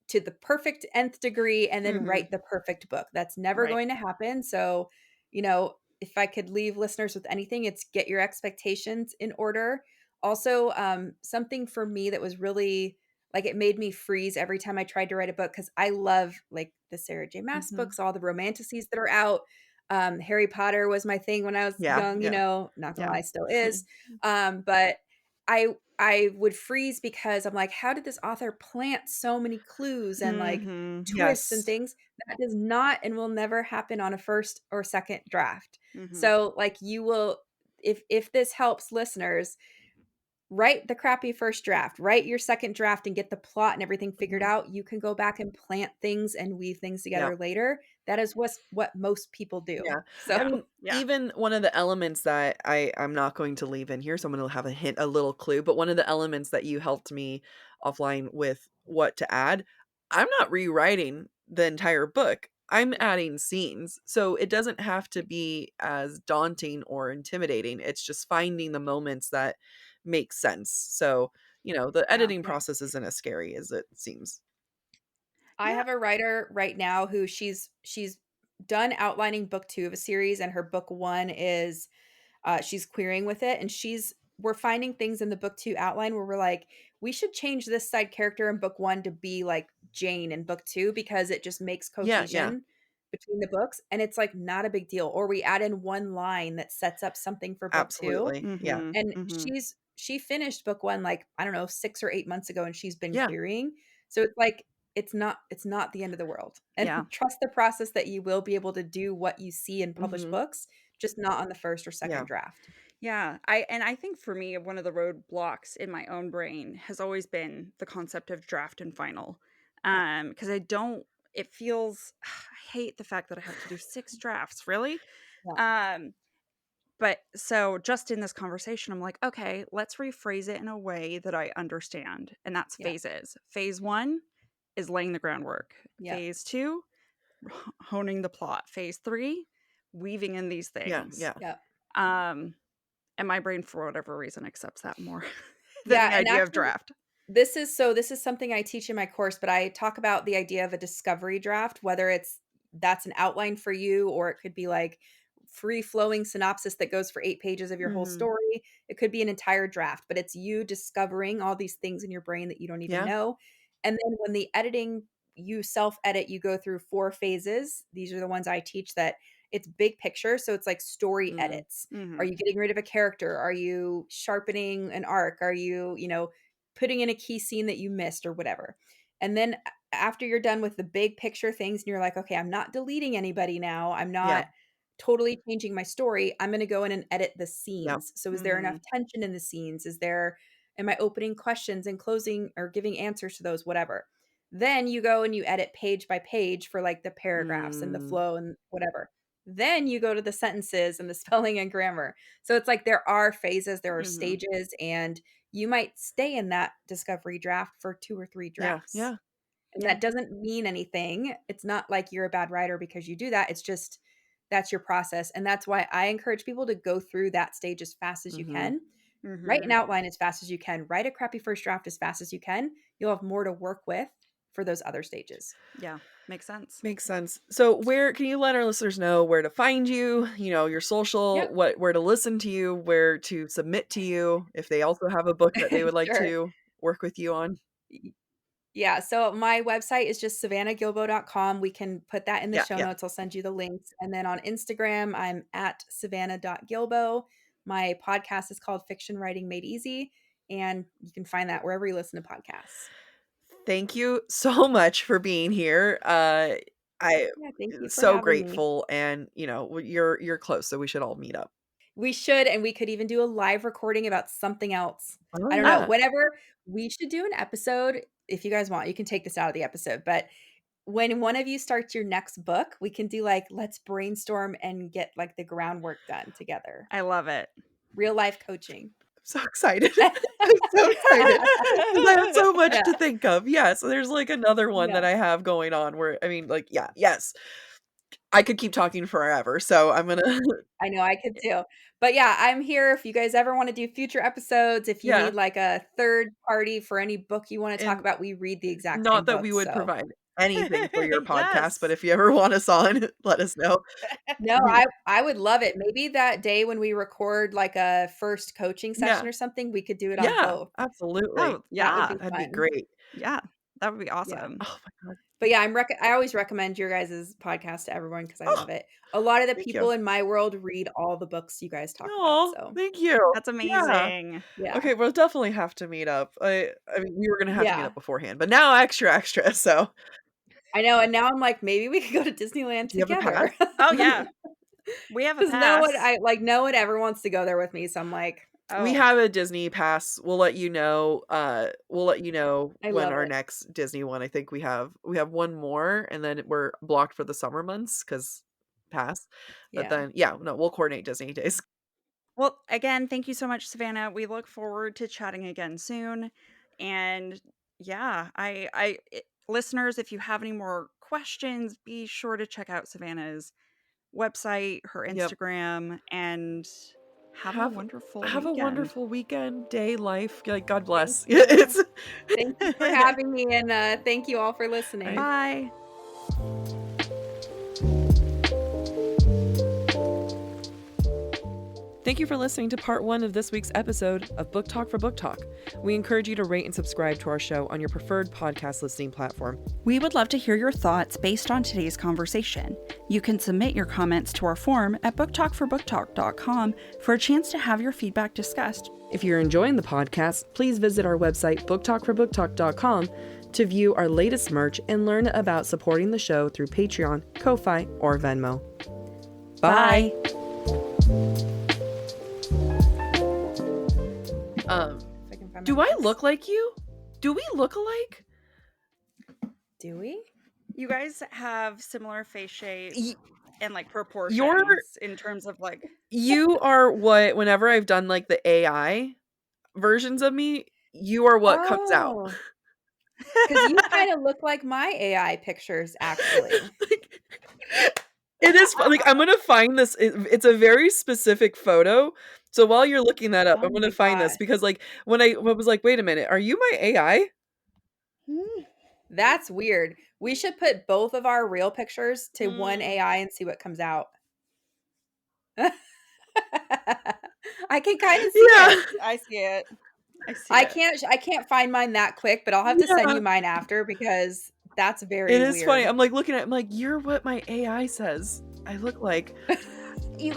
to the perfect nth degree and then Mhm. write the perfect book. That's never Right. going to happen. So, you know, if I could leave listeners with anything, it's get your expectations in order. Also, something for me that was really like it made me freeze every time I tried to write a book because I love like the Sarah J. Maas Mhm. books, all the romanticides that are out. Harry Potter was my thing when I was Yeah, young, you yeah. know, not gonna Yeah. lie, still is. But I would freeze because I'm like, how did this author plant so many clues and like Mhm. twists and Yes. things? That does not and will never happen on a first or second draft. Mhm. So like you will if this helps listeners, write the crappy first draft, write your second draft and get the plot and everything figured Mhm. out. You can go back and plant things and weave things Yeah. together later. That is what most people do. Yeah. So I mean, Yeah. even one of the elements that I'm not going to leave in here, so I'm gonna have a hint, a little clue, but one of the elements that you helped me offline with what to add, I'm not rewriting the entire book. I'm adding scenes. So it doesn't have to be as daunting or intimidating. It's just finding the moments that make sense. So, the Yeah. editing process isn't as scary as it seems. I Yeah. have a writer right now who she's done outlining book 2 of a series and her book 1 is she's querying with it and we're finding things in the book 2 outline where we're like we should change this side character in book 1 to be like Jane in book 2 because it just makes Yeah, yeah. cohesion between the books and it's like not a big deal or we add in one line that sets up something for book 2 Absolutely. Yeah. Mhm. and Mhm. she finished book 1 like I don't know 6 or 8 months ago and she's been Yeah. querying. So it's like it's not the end of the world. And Yeah. trust the process that you will be able to do what you see in published Mhm. books, just not on the first or Yeah. second draft. Yeah. I think for me, one of the roadblocks in my own brain has always been the concept of draft and final. Yeah. Because I don't it feels I hate the fact that I have to do 6 drafts, really? Yeah. Um, but so just in this conversation, I'm like, okay, let's rephrase it in a way that I understand. And that's Yeah. phases. Phase 1 is laying the groundwork. Yeah. Phase 2, honing the plot. Phase 3, weaving in these Yeah, things. yeah. Yeah. Um, and my brain, for whatever reason, accepts that more than Yeah, the and idea of actually draft. this is something I teach in my course, but I talk about the idea of a discovery draft, whether that's an outline for you or it could be like free flowing synopsis that goes for 8 pages of your whole Mhm. story. It could be an entire draft, but it's you discovering all these things in your brain that you don't even Yeah. know. And then when the editing you self edit, you go through 4 phases. These are the ones I teach that it's big picture, so it's like story Mhm. edits. Are Mhm. you getting rid of a character? Are you sharpening an arc? Are you, putting in a key scene that you missed or whatever. And then after you're done with the big picture things and you're like, okay, I'm not deleting anybody now. I'm Yeah. not totally changing my story. I'm going to go in and edit the Yeah. scenes. So is there enough Mhm. tension in the scenes? Am I opening questions and closing or giving answers to those, whatever. Then you go and you edit page by page for like the paragraphs and the Mm. flow and whatever. Then you go to the sentences and the spelling and grammar. So it's like there are phases, there are Mhm. stages, and you might stay in that discovery draft for 2 or 3 Yeah, drafts. yeah, And Yeah. that doesn't mean anything. It's not like you're a bad writer because you do that. It's just that's your process. And that's why I encourage people to go through that stage as fast as you mhm. can. Write an Mhm. outline as fast as you can. Write a crappy first draft as fast as you can. You'll have more to work with for those other stages. Yeah. Makes sense. Makes sense. So where can you let our listeners know where to find you, your social, Yep. where to listen to you, where to submit to you, if they also have a book that they would like Sure. to work with you on? Yeah, so my website is just savannahgilbo.com. We can put that in the Yeah, show yeah. notes. I'll send you the links. And then on Instagram, I'm at savannah.gilbo. My podcast is called Fiction Writing Made Easy, and you can find that wherever you listen to podcasts. Thank you so much for being here. I Yeah, thank you for so having me. grateful, and you're close, so we should all meet up. We should, and we could even do a live recording about something else. Oh I don't know, yeah. whatever. We should do an episode if you guys want. You can take this out of the episode, but when one of you starts your next book, we can do like let's brainstorm and get like the groundwork done together. I love it. Real life coaching. So excited. I'm so excited because I have so much to Yeah. think of. Yeah, so there's like another one that Yeah. I have going on where I mean, like, yeah, yes. I could keep talking forever, so I'm gonna I know I could too. But yeah, I'm here if you guys ever want to do future episodes, if you Yeah. need like a third party for any book you want to talk And about, we read the exact same not that we books, would so. provide anything for your podcast, but Yes. if you ever want us on, let us know. No, I would love it. Maybe that day when we record like a first coaching session Yeah. or something, we could do it on Yeah, both. absolutely. Oh, That would yeah. be That'd be fun. great. Yeah. That would be Yeah. awesome. Oh my god. But yeah, I always recommend your guys' podcast to everyone because I Oh, love it. A lot of the thank people you. in my world read all the books you guys talk about. Oh, So thank you. That's Yeah. amazing. yeah. Okay, we'll definitely have to meet up. I mean, we were gonna have to meet Yeah. up beforehand, but now extra, so I know. And now I'm like, maybe we could go to Disneyland do you have a pass? together. Oh, yeah. We have a Because pass. no one ever wants to go there with me. So I'm like, We Oh, have a Disney pass. We'll let you know, I when love our it. next Disney one. I think we have one more, and then we're blocked for the summer months because pass. But Yeah. then yeah, no, we'll coordinate Disney days. well, again, thank you so much, Savannah. We look forward to chatting again soon. And yeah, listeners, if you have any more questions, be sure to check out Savannah's website, her Yep. Instagram, and have a wonderful Have a weekend. wonderful weekend, day, life. Like, God bless. you. It's Thank you for having me. And thank you all for listening. Bye. Thank you for listening to part 1 of this week's episode of Book Talk for Book Talk. We encourage you to rate and subscribe to our show on your preferred podcast listening platform. We would love to hear your thoughts based on today's conversation. You can submit your comments to our form at booktalkforbooktalk.com for a chance to have your feedback discussed. If you're enjoying the podcast, please visit our website, booktalkforbooktalk.com, to view our latest merch and learn about supporting the show through Patreon, Ko-Fi, or Venmo. Bye. Do I look like you? Do we look alike? Do we? You guys have similar face shapes and like proportions in terms of like. You are what, whenever I've done like the AI versions of me, you are what comes out. Because you kind of look like my AI pictures, actually. It is like, I'm gonna find this. It's a very specific photo. So while you're looking that up, Oh I'm gonna my find this God. because like when I was like, wait a minute, are you my AI? That's weird. We should put both of our real pictures to one AI and see what comes out. I can kind of see it. I see it. I can't find mine that quick, but I'll have to send you mine after because that's very weird. It is funny. I'm like looking at. I'm like, you're what my AI says I look like. You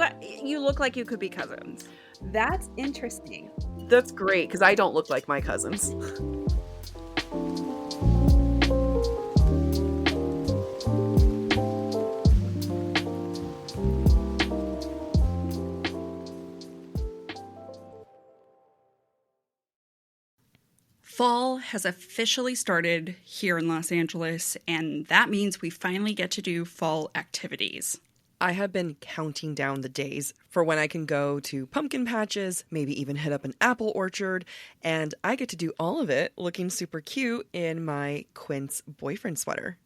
look like you could be cousins. That's interesting. That's great because I don't look like my cousins. Fall has officially started here in Los Angeles, and that means we finally get to do fall activities. I have been counting down the days for when I can go to pumpkin patches, maybe even hit up an apple orchard, and I get to do all of it looking super cute in my Quince boyfriend sweater.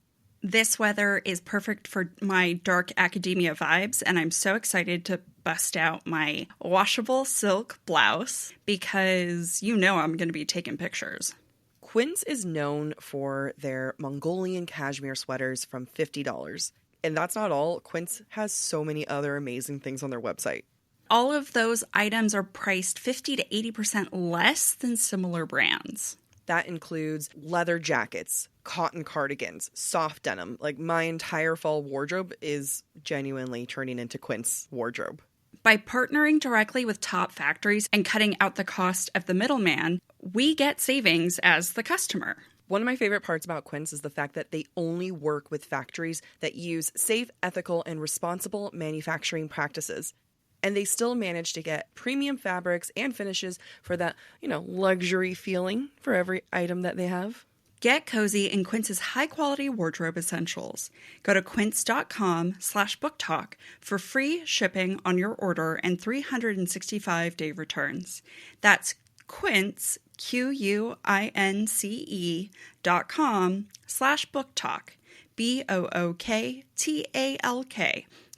This weather is perfect for my dark academia vibes, and I'm so excited to bust out my washable silk blouse because you know I'm going to be taking pictures. Quince is known for their Mongolian cashmere sweaters from $50. And that's not all. Quince has so many other amazing things on their website. All of those items are priced 50 to 80% less than similar brands. That includes leather jackets, cotton cardigans, soft denim. Like, my entire fall wardrobe is genuinely turning into Quince wardrobe. By partnering directly with top factories and cutting out the cost of the middleman, we get savings as the customer. One of my favorite parts about Quince is the fact that they only work with factories that use safe, ethical, and responsible manufacturing practices. And they still manage to get premium fabrics and finishes for that, luxury feeling for every item that they have. Get cozy in Quince's high-quality wardrobe essentials. Go to quince.com/booktalk for free shipping on your order and 365-day returns. That's Quince, QUINCE.com/booktalk. BOOKTALK,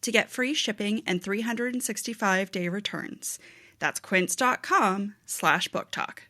to get free shipping and 365-day returns. That's quince.com/booktalk.